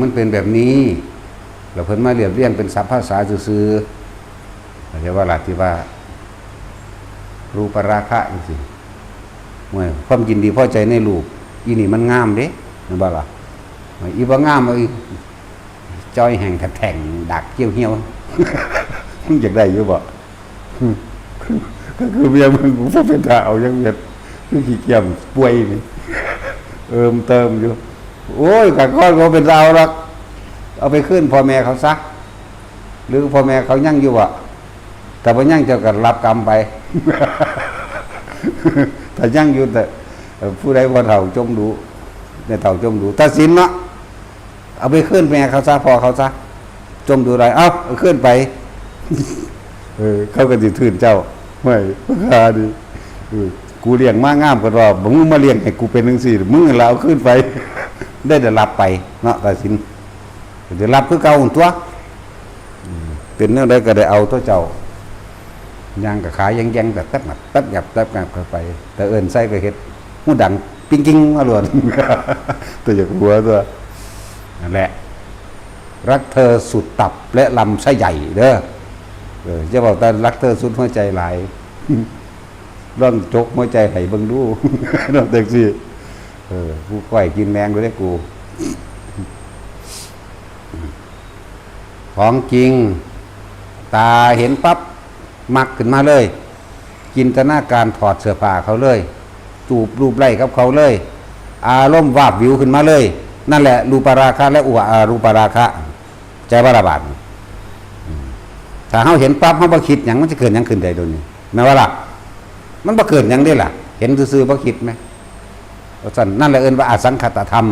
มันเป็นแบบนี้เราเพิ่นมาเรียบเรียงเป็นศัพท์ภาษาซื่อๆแต่ว่าหลักที่ว่ารูปราคะจริงๆเมื่อความยินดีพอใจในรูปอีนี่มันงามเด้เห็นบ่ล่ะอีบ่งามเอ้ยจ้อยแห่งแท่งดักเกี่ยวเหี่ยวมึงอยากได้อยู่บ่ก็คือเมียมึงกูบ่เป็นตาเอายังเฮ็ดคือขี้เกียจป่วยนี่เติมอยู่โอ้ยกัดก้อนก็เป็นเราหรอกเอาไปขึ้นพ่อแม่เขาซะหรือพ่อแม่เขายั่งอยู่อ่ะแต่พอยั่งจะกันรับกรรมไปแต่ยั่งอยู่แต่ผู้ใดพอเฒ่าจมดูในเฒ่าจมดูตัดสินเนาะเอาไปขึ้นแม่เขาซะพอเขาซะจมดูอะไรเอาขึ้นไปเขาก็สิทื่นเจ้าไม่ค่าดีกูเลี้ยงมางามกว่าว่ามึงมาเลี้ยงให้กูเป็นจังซี่มึงแล้วเอาขึ้นไปได้รับไปเนาะตัดสินจะรับคือเก่าตัวเป็นแนวใดก็ได้เอาตัวเจ้าย่างกับขายแยงๆแบบตับหยับเข้าไปแต่เอิ้นใส่ก็เฮ็ดหูดังปิ้งๆมาล้วนตัวจากหัวตัวนั่นแหละรักเธอสุดตับและลำไส้ใหญ่เด้อจะบอกแต่รักเธอสุดหัวใจหลายร่อนจกหัวใจให้เบิ่งดูน้องแท็กซี่กูก้อยกินแมงด้วยได้กูของจริงตาเห็นปั๊บมักขึ้นมาเลยจินตนาการถอดเสื้อผ้าเขาเลยจูบรูปไล่กับเขาเลยอารมณ์วาบวิวขึ้นมาเลยนั่นแหละรูปราคะและรูปราคะใจบาระบาดถ้าเขาเห็นปั๊บเขาบ่คิดหยังมันจะเกิดหยังขึ้นได้โดยนี้แม้ว่าล่ะมันบ่เกิดหยังได้ล่ะเห็นซื่อๆบ่คิดไหมสั่นนั่นแหละเอิ้นว่าอสังขตธรรม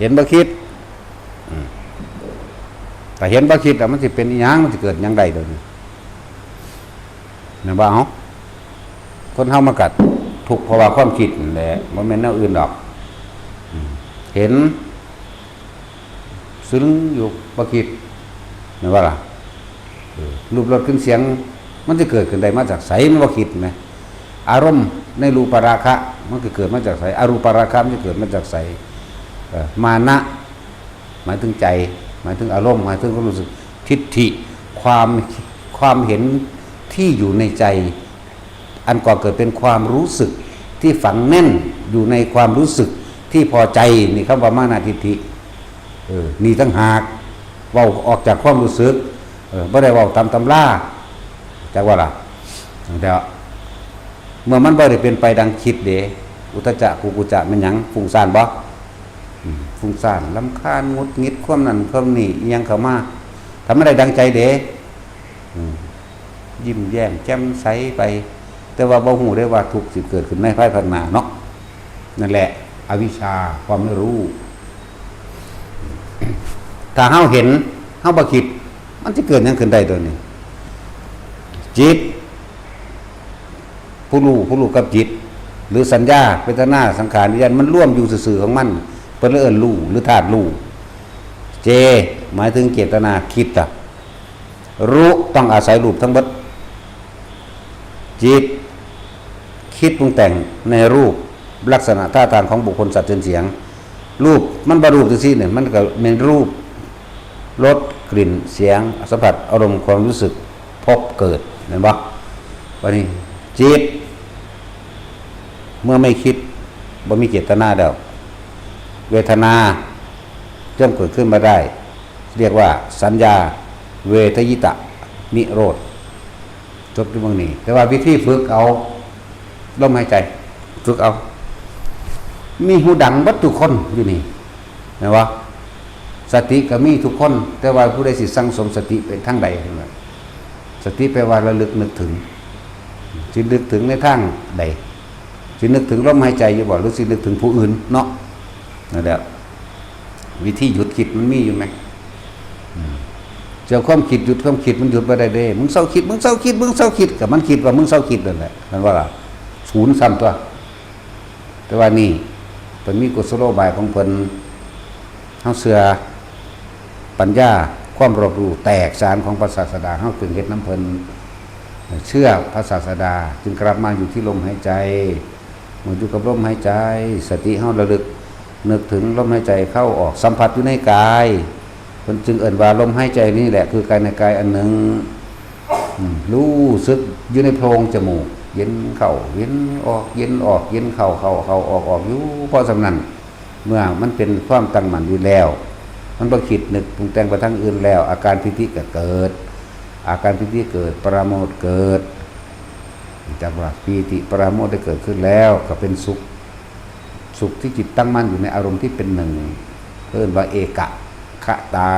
เห็นบ่คิดแต่เห็นบ่คิดแล้วมันสิเป็นอีหยังมันสิเกิดหยังได้โดยนี้แม่นบ่เฮาคนเฮามากัดทุกข์เพราะว่าความคิดนั่นแหละบ่แม่นแนวอื่นดอกเห็นซึ้งอยู่บ่คิดแม่นว่าล่ะรูปรสกลิ่นเสียงมันจะเกิดขึ้นได้มาจากไสมันบ่คิดไหมอารมณ์ในรูปราคะมันก็เกิดมาจากไสอรูปราคะมันจะเกิดมาจากไส มานะหมายถึงใจหมายถึงอารมณ์หมายถึงความรู้สึกทิฏฐิความเห็นที่อยู่ในใจอันก่อเกิดเป็นความรู้สึกที่ฝังแน่นอยู่ในความรู้สึกที่พอใจนี่คำว่ามานะทิฏฐินี่ตั้งหากเว้าออกจากความรู้สึกไม่ได้เว้าตามตำราจากว่าล่ะเดี๋ยวเมื่อมันบ่ได้เป็นไปดังคิดเด้อุทธัจจะกุกุจจะมันหยังฟุ้งซ่านบ่ฟุ้งซ่านรำคาญงุดงิดความนั้นความนี้อิหยังเข้ามาทำไม่ได้ดังใจเด้ยิ้มแย้มแจ่มใสไปแต่ว่าบ่ฮู้ได้ว่าทุกข์สิเกิดขึ้นในภายภาคหน้าเนาะนั่นแหละอวิชชาความไม่รู้ถ้าเฮาเห็นเฮาบ่คิดมันจะเกิดหยังขึ้นได้ตัวนี้จิตผู้รู้กับจิตหรือสัญญาเวทนาสังขารวิญญาณมันร่วมอยู่ซื่อๆของมันเพิ่นเอิ้นรู้หรือธาตุรู้เจหมายถึงเจตนาคิดรู้ต้องอาศัยรูปทั้งหมดจิตคิดปรุงแต่งในรูปลักษณะท่าทางของบุคคลสัตว์เสียงรูปมันบ่รูปจังซี่เนี่ยมันก็เป็นรูปรสกลิ่นเสียงสัมผัสอารมณ์ความรู้สึกพบเกิดเห็นบ่วันนี้จิตเมื่อไม่คิดบ่มีเจตนาแล้วเวทนาย่อมเกิดขึ้นมาได้เรียกว่าสัญญาเวทยิตะนิโรธจบที่ตรงนี้แต่ว่าวิธีฝึกเอาลมหายใจฝึกเอามีหูดังวัตถุคนอยู่นี่นะวะสติก็มีทุกคนแต่ว่าผู้ใดสิสั่งสมสติเป็นทางใดสติแปลว่าระลึกนึกถึงสินึกถึงในทางใดสินึกถึงลมหายใจอยู่บ่หรือสินึกถึงผู้อื่นเนาะนั่นแหละวิธีหยุดคิดมันมีอยู่ไหมเจ้าความคิดหยุดความคิดมันหยุดบ่ได้เด้มึงเศร้าคิดกับมันคิดว่ามึงเศร้าคิดนั่นแหละนั่นว่าล่ะศูนย์ซ้ำตัวแต่ว่านี่เพิ่นมีกุศโลบายของเพิ่นเฮาเชื่อปัญญาความรอบรู้แตกฉานของพระศาสดาเฮาถึงเฮ็ดน้ำเพิ่นเชื่อพระศาสดาจึงกลับมาอยู่ที่ลมหายใจเมื่ออยู่กับลมหายใจสติเฮาระลึกนึกถึงลมหายใจเข้าออกสัมผัสอยู่ในกายเพิ่นจึงเอิ้นว่าลมหายใจนี่แหละคือกายในกายอันหนึ่งรู้สึกอยู่ในโพรงจมูกเย็นเข้าเย็นออกเย็นออกเย็นเข้าออกอยู่เพราะสำนั้นเมื่อมันเป็นความตั้งมั่นอยู่แล้วมันบ่คิดนึกปรุงแต่งไปทางอื่นแล้วอาการปิติก็เกิดอาการปิติเกิดปราโมทย์เกิดจากว่าปีติปราโมทย์ได้เกิดขึ้นแล้วก็เป็นสุขที่จิตตั้งมั่นอยู่ในอารมณ์ที่เป็นหนึ่งเรียกว่าเอกคตา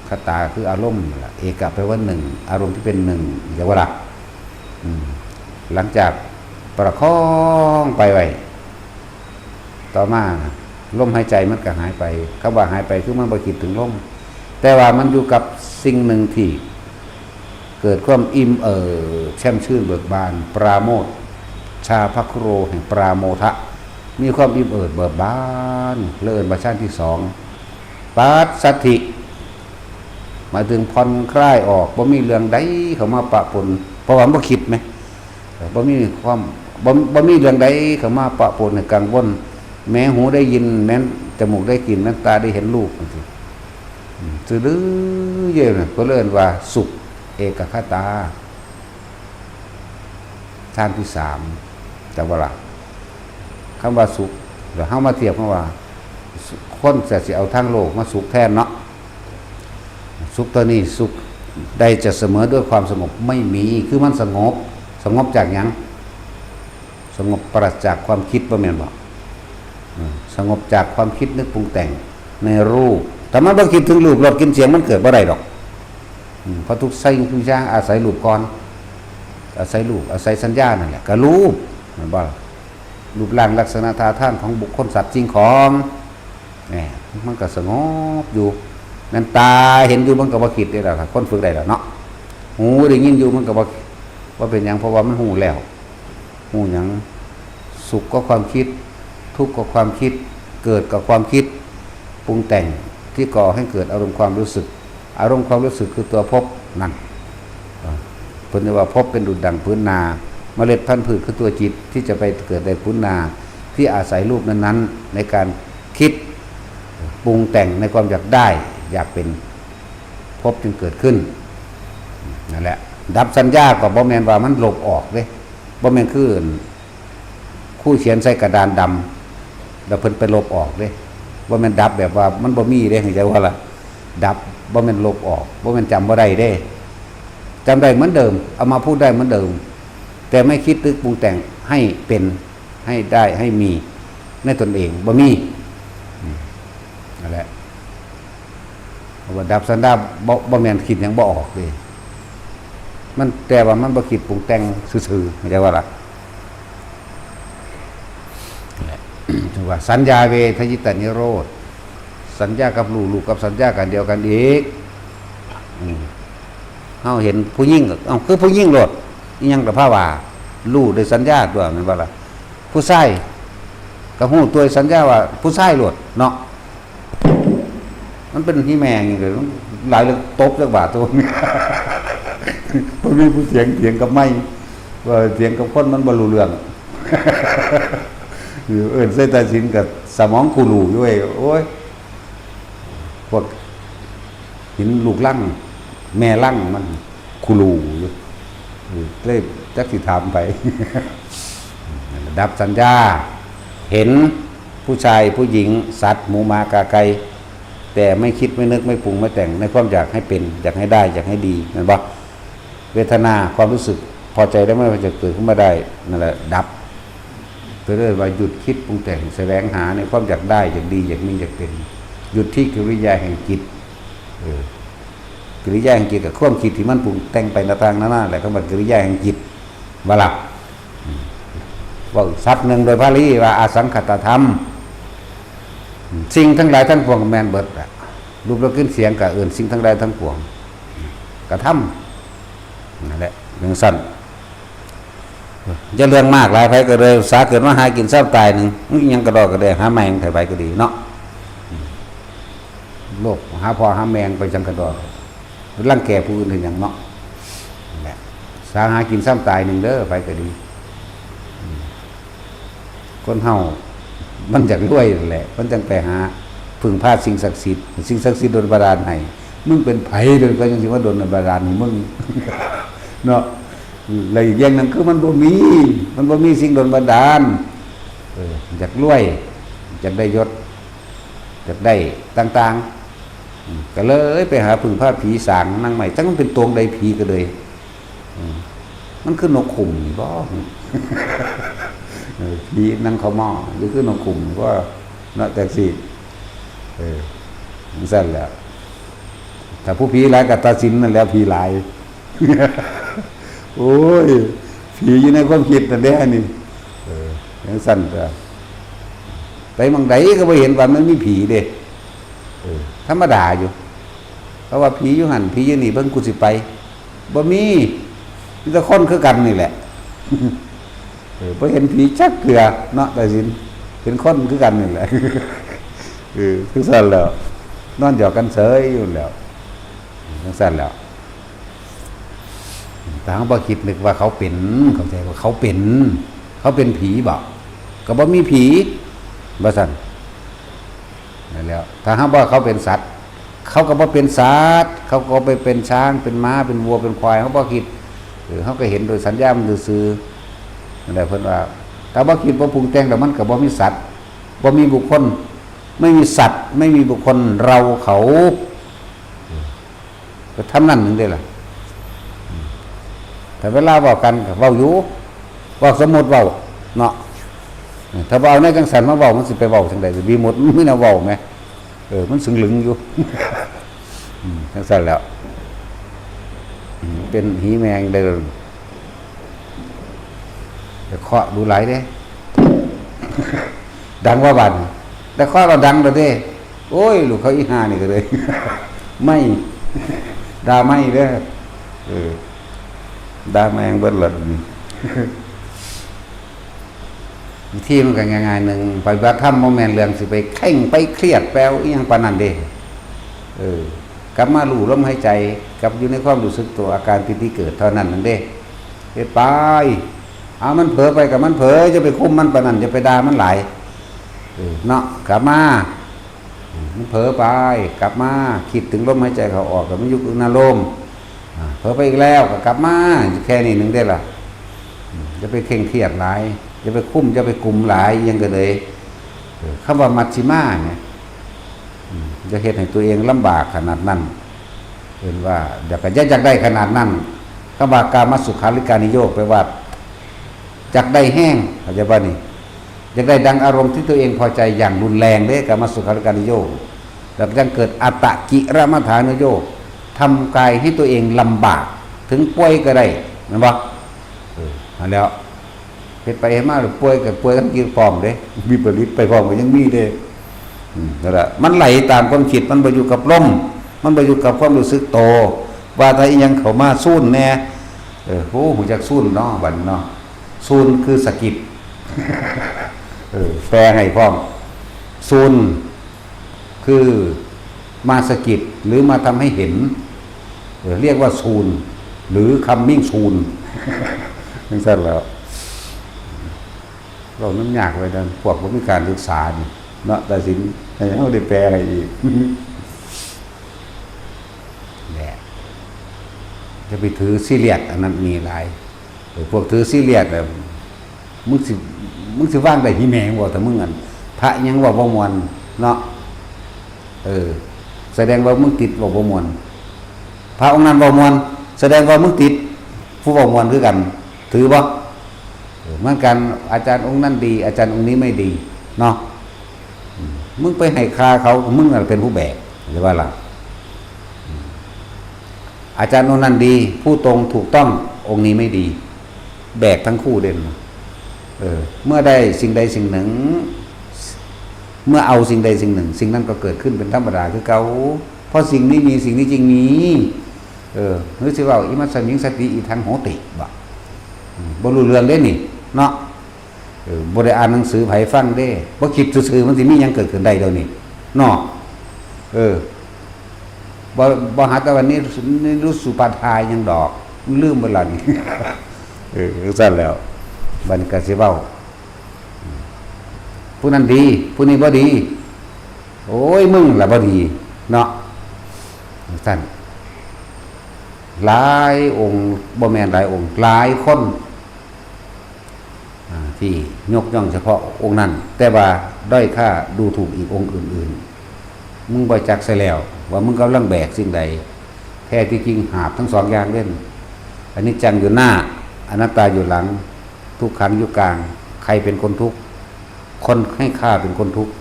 คตาคืออารมณ์เอกแปลว่าหนึ่งอารมณ์ที่เป็นหนึ่งอย่างว่าหลังจากประคองไปไว้ต่อมาลมหายใจมันก็หายไปคำว่าหายไปคือมันบ่คิดถึงลมแต่ว่ามันอยู่กับสิ่งหนึ่งที่เกิดความอิ่มแช่มชื่นเบิกบานปราโมทย์ชาภคุโรแห่งปราโมทะมีความอิ่มเบิกบานเลื่อนมาชั้นที่สองปัสสัทธิหมายถึงผ่อนคลายออกบ่มีเรื่องใดเข้ามาปะปนเพราะว่าบ่คิดไหมบ่มีความบ่มีเรื่องใดเข้ามาปะปนในกังวลแม้หูได้ยินแม้จมูกได้กลิ่นแม้ตาได้เห็นรูปซื่อดื้อเยอะนะก็เลื่อนว่าสุขเอกคตาฌานที่สามจักว่าล่ะคำว่าสุขเดี๋ยวเฮามาเทียบคำว่าคนจะสิเอาทางโลกมาสุขแทนเนาะสุขตัวนี้สุขได้จะเสมอด้วยความสงบไม่มีคือมันสงบจากหยังสงบปราศจากความคิดบ่แม่นบ่สงบจากความคิดนึกปรุงแต่งในรูปแต่มันบ่คิดถึงรูปรสกลิ่นเสียงมันเกิดบ่ได้ดอกเพราะทุกสิ่งทุกอย่างอาศัยรูปก่อนอาศัยรูปอาศัยสัญญานั่นแหละก็รูปแม่นบ่รูปร่างลักษณะท่าทางของบุคคลสัตว์สิ่งของเนี่ยมันก็สงบอยู่นั่นตาเห็นอยู่มันก็บ่คิดได้แล้วคนฝึกได้แล้วเนาะหูได้ยินอยู่มันก็บ่ว่าเป็นหยังเพราะว่ามันหูแล้วหูหยังสุขก็ความคิดทุกข์ก็ความคิดเกิดกับความคิดปรุงแต่งที่ก่อให้เกิดอารมณ์ความรู้สึกอารมณ์ความรู้สึกคือตัวภพนั่นเพิ่นเรียกว่าภพเป็นดุจดั่งพื้นนาเมล็ดพันธุ์พืชคือตัวจิตที่จะไปเกิดในพื้นนาที่อาศัยรูปนั้นๆในการคิด ปรุงแต่งในความอยากได้อยากเป็นพบจึงเกิดขึ้นนั่นแหละดับสัญญาก็บ่แม่นว่ามันลบออกเด้บ่แม่นคือคู่เขียนใส่กระดานดำแล้วเพิ่นไปลบออกเด้บ่แม่นดับแบบว่ามันบ่มีเด้เข้าใจว่าล่ะดับบ่แม่นลบออกบ่แม่นจำบ่ได้เด้จำได้เหมือนเดิมเอามาพูดได้เหมือนเดิมแต่ไม่คิดตึกปรุงแต่งให้เป็นให้ได้ให้มีในตนเองบ่มีนั่นแหละว่าดับสันดาบ่แม่นคิดหยังบ่ออกเลยมันแต่ว่ามันบ่คิดปรุงแต่งซื่อๆเข้าใจว่าล่ะถือว่าสัญญาเวทยิตานิโรธสัญญากับลูกกับสัญญากันเดียวกันอีกเฮาเห็นผู้หญิงคือผู้หญิงโลดอีหยังกับพระว่ารู้ได้สัญญาตัวแม่นบ่ล่ะผู้ชายก็ฮู้ตัวสัญญาว่าผู้ชายโลดเนาะมันเป็นที่แม่งอย่างเดียวหลายเรื่องตบจักบาทตัวนี้มันมีผู้เถียงกับไม่ว่าเถียงกับคนมันบ่รู้เรื่องเส้นตาสินกับสมองกูรูด้วยโอ้ยพวกหินลูกลั่งแม่ลั่งมันกูรูอยู่เลยจักสิถามไปดับสัญญาเห็นผู้ชายผู้หญิงสัตว์หมูหมากาไก่แต่ไม่คิดไม่นึกไม่ปรุงไม่แต่งในความอยากให้เป็นอยากให้ได้อยากให้ดีนั่นบ่เวทนาความรู้สึกพอใจได้เมื่อจะเกิดขึ้นมาได้นั่นแหละดับเรื่อยๆว่าหยุดคิดปรุงแต่งแสวงหาในความอยากได้อยากดีอยากมีอยากเป็นหยุดที่กิริยาแห่งจิตกิริยาแห่งจิตกับความคิดที่มันปรุงแต่งไปในทางนั้นแหละก็เป็นกิริยาแห่งจิตว่าล่ะว่าสัตว์หนึ่งโดยพาลีว่าอาสังขตธรรมสิ่งทั้งหลายทั้งปวงแมนเบิดรูปรสกลิ่นเสียงกับอื่นสิ่งทั้งหลายทั้งปวงกระทำนั่นแหละเรื่องสั้นจะเรื่องมากหลายไปก็เลยสาเกิดมาหากินเศร้าตายหนึ่งยังกระดอกกระเดงหาแมงไถไปก็ดีเนาะโลกหาพอหาแมงไปจังกระดอกร่างแก่ผู้อื่นถึงอย่างเนาะนั่นแหละสาหากินเศร้าตายหนึ่งเด้อไปก็ดีคนเฮามันอยากรวยแหละมันจังไปหาพึ่งพาสิ่งศักดิ์สิทธิ์สิ่งศักดิ์สิทธิ์โดนบันดาลให้มึงเป็นไผโดยก็ยังสิว่าโดนบันดาลให้มึงเนาะอะไรอย่างนั้นคือมันบ่มีสิ่งโดนบันดาลอยากรวยอยากได้ยศอยากได้ต่างๆก็เลยไปหาพึ่งพาผีสางนั่งใหม่จังมันเป็นตวงใดผีก็เลยมันคือนกขุ่มบ่ผีนั่งเขาหม้อหรือคือนกขุ่มก็เนาะแต่สิมันสั้นแล้วถ้าผู้ผีหลายกับตาสินนั่นแล้วผีหลายโอ้ยผีอยู่ในความคิดนั่นแหละนี่ยังสั้นไปบางใดก็ไปเห็นว่ามันมีผีเด้ธรรมดาอยู่เพราะว่าผีอยู่หันผีอยู่นี่เบิ่งกูสิไปบ่มีแต่คนคือกันนี่แหละพอเห็นผีชักเกลือเนาะแต่สินเห็นคนคือกันนี่แหละคือสั้นแล้วนอนหยอกกันเฉยอยู่แล้วทั้งสั้นแล้วแต่เขาบ่คิดนึกว่าเขาเป็นเข้าใจว่าเขาเป็นผีบ่ก็บ่มีผีบ่สั่นนั่นแล้วถ้าเขาบอกเขาเป็นสัตว์เขาก็บ่เป็นสัตว์เขาก็ไปเป็นช้างเป็นม้าเป็นวัวเป็นควายเขาบ่คิดเขาก็เห็นโดยสัญญามันซื่อนั่นแหละเพิ่นว่าถ้าบ่คิดบ่ปรุงแต่งแล้วมันก็บ่มีสัตว์บ่มีบุคคลไม่มีสัตว์ไม่มีบุคคลเราเขาก็ทำนั่นนึงได้ล่ะแต่เวลาเว้ากันก็เว้าอยู่เว้าสมมุติเว้าเนาะถ้าเว้าในจังสันมาเว้ามันสิไปเว้าจังได๋สิมีหมดมีแนวเว้าแหมมันสึงหลึงอยู่จังซั่นแล้วเป็นหีแมงได้แต่เคาะดูหลายเด้ดังว่าบัดแต่เคาะเราดังแล้วเด้โอ้ยลูกเขาอีห่านี่ก็เลยไม่ด่าไม่เด้อด่าแมงเบิดเลยที่มันก็ง่ายๆนึงปฏิบัติธรรมบ่แม่นเรื่องสิไปเข่งไปเครียดแปลวอีหยังปานนั้นเด้กลับมารู้ลมหายใจกลับอยู่ในความรู้สึกตัวอาการที่เกิดเท่านั้นนั่นเด้เฮ็ดไปเอามันเผลอไปกับมันเผลอจะไปคุมมันปานนั้นจะไปด่ามันหลายเนาะกลับมา มันเผลอไปกลับมาคิดถึงลมหายใจเขาออกแต่มันยุบอึนาลมเผลอไปอีกแล้วก็กลับมาแค่นี้หนึ่งได้ละจะไปเคร่งเครียดหลายจะไปคุ้มจะไปกลุ่มหลายยังก็เลยคำว่ามัชฌิมาเนี่ยจะเห็นให้ตัวเองลำบากขนาดนั้นเห็นว่าอยากได้ขนาดนั้นคำว่ากามสุขาริการนิโยคแปลว่าอยากได้แห้งเข้าใจป่ะนี่อยากได้ดังอารมณ์ที่ตัวเองพอใจอย่างรุนแรงเด้กามสุขาริการนิโยคแล้วยังเกิดอัตตกิรมัฏฐานโยคทำกายให้ตัวเองลำบากถึงป่วยก็ได้นะบ่มาแล้วเฮ็ดไปเฮ็ดมาหรือป่วยกับป่วยทั้งกินพร้อมเด้มีผลิตไปพร้อมก็ยังมีเด้นั่นแหละมันไหลตามความคิดมันบ่อยู่กับลมมันบ่อยู่กับความรู้สึกโตว่าถ้าอีหยังเข้ามาสู้นแน่โหหูจักสู้นเนาะบัดเนาะสู้นคือสะกิดแปลให้พร้อมสู้นคือมาสะกิดหรือมาทำให้เห็นเรียกว่าซูนหรือคัมมิ่งซูนนั่นสั้นแล้วเราน้ำยากเลยนะพวกผมมีการศึกษาเนาะแต่สินให้เขาได้แปลอะไรอีกแหละจะไปถือซีเรียสอันนั้นมีหลายพวกถือซีเรียสแบบมึงสิว่างได้ที่แมงบอกแต่มึงอันพระยังว่าบ่มวนเนาะแสดงว่ามึงติดว่าบ่มวนพระองค์นั้นบ่มวนแสดงว่ามึงติดผู้บ่มวนคือกันถือบ่เหมือนกันอาจารย์องค์นั้นดีอาจารย์องค์นี้ไม่ดีเนาะมึงไปให้ค่าเขามึงเป็นผู้แบกหรือว่าล่ะอาจารย์องค์นั้นดีผู้ตรงถูกต้ององค์นี้ไม่ดีแบกทั้งคู่เด่นเมื่อได้สิ่งใดสิ่งหนึ่งเมื่อเอาสิ่งใดสิ่งหนึ่งสิ่งนั้นก็เกิดขึ้นเป็นธรรมดาคือเก่าเพราะสิ่งนี้มีสิ่งนี้จริงมีหรือสิว่าอิมัสสมิงสติอีทังโหติบ่รู้เรื่องเด้นี่เนาะบ่ได้อ่านหนังสือไผฟังเด้บ่คิดซื่อๆมันสิมีหยังเกิดขึ้นได้เดี๋ยวนี้เนาะบ่หาแต่วันนี้รู้สุปาทายยังดอกลืมเวลานี่ซั่นแล้วบัดนี้ก็สิเว้าผู้นั้นดีผู้นี้บ่ดีโอ้ยมึงล่ะบ่ดีเนาะซั่นหลายองค์บ่แม่นหลายองค์หลายคนที่ยกย่องเฉพาะองค์นั้นแต่ว่าด้อยค่าดูถูกอีกองค์อื่นๆมึงบ่จักใส่แล้วว่ามึงกำลังแบกสิ่งใดแท้ที่จริงหาบทั้งสองอย่างเล่นอันนี้จังอยู่หน้าอนัตตาอยู่หลังทุกขังอยู่กลางใครเป็นคนทุกข์คนให้ค่าเป็นคนทุกข์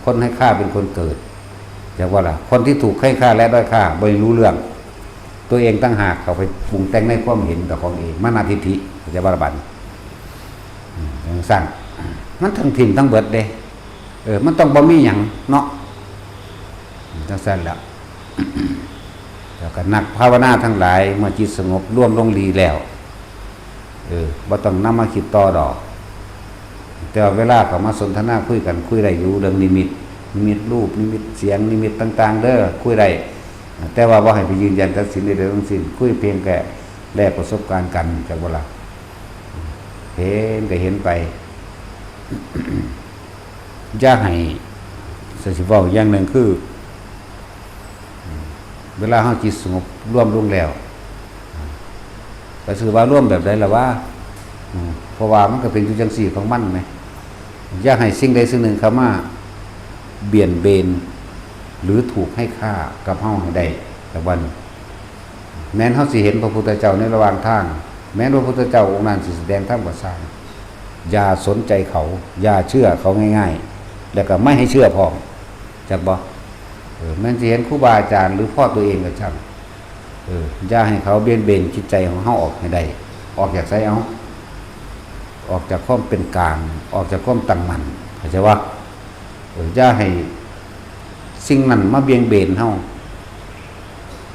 คนให้ค่าเป็นคนเกิดอย่างว่าล่ะคนที่ถูกให้ค่าและด้อยค่าไม่รู้เรื่องตัวเองตั้งหากเขาไปปรุงแต่งในความเห็นต่อของเองมานาทิฏฐิจะบาบันอย่างสั่งมันทั้งถิ่มทั้งเบิดเด้มันต้องบ่มีหยังเนาะจังซั่นแล้วแล้วก็นักภาวนาทั้งหลายเมื่อจิตสงบร่วมลงดีแล้วบ่ต้องนำมาคิดต่อดอกแต่เวลาเขามาสนทนาคุยกันคุยได้อยู่เรื่องนิมิตรูปนิมิตเสียงนิมิตต่างๆเด้อคุยได้แต่ว่าบ่ให้ไปยืนยันตัดสินในเรื่องทั้งสิ้นคุยเพียงแค่แลกประสบการณ์กันจากเวลาเห็นก็เห็นไปอย่าให้สิเว้าอย่างหนึ่งคือเวลาเฮาจิตสงบร่วมลงแล้วก็คือว่าร่วมแบบใดล่ะว่าเพราะว่ามันก็เป็นอยู่จังซี่ของมันแหมอย่าให้สิ่งใดสิ่งหนึ่งเข้ามาเบี่ยนเบนหรือถูกให้ค่ากับเฮาให้ได้แต่วันแม้นเฮาสิเห็นพระพุทธเจ้าในระหว่างทางแม้นพระพุทธเจ้าองค์นั้นสิแสดงธรรมก็สร้างอย่าสนใจเขาอย่าเชื่อเขาง่ายๆแล้วก็ไม่ให้เชื่อพร้อมจักบ่แม้นสิเห็นครูบาอาจารย์หรือพ่อตัวเองก็ช่างอย่าให้เขาเบี่ยนเบนจิตใจของเฮาออกให้ได้ออกจากไสเอาออกจากความเป็นกลางออกจากความตั้งมั่นเข้าใจว่าอย่าให้สิ่งนั้นมาเบี่ยงเบนเฮา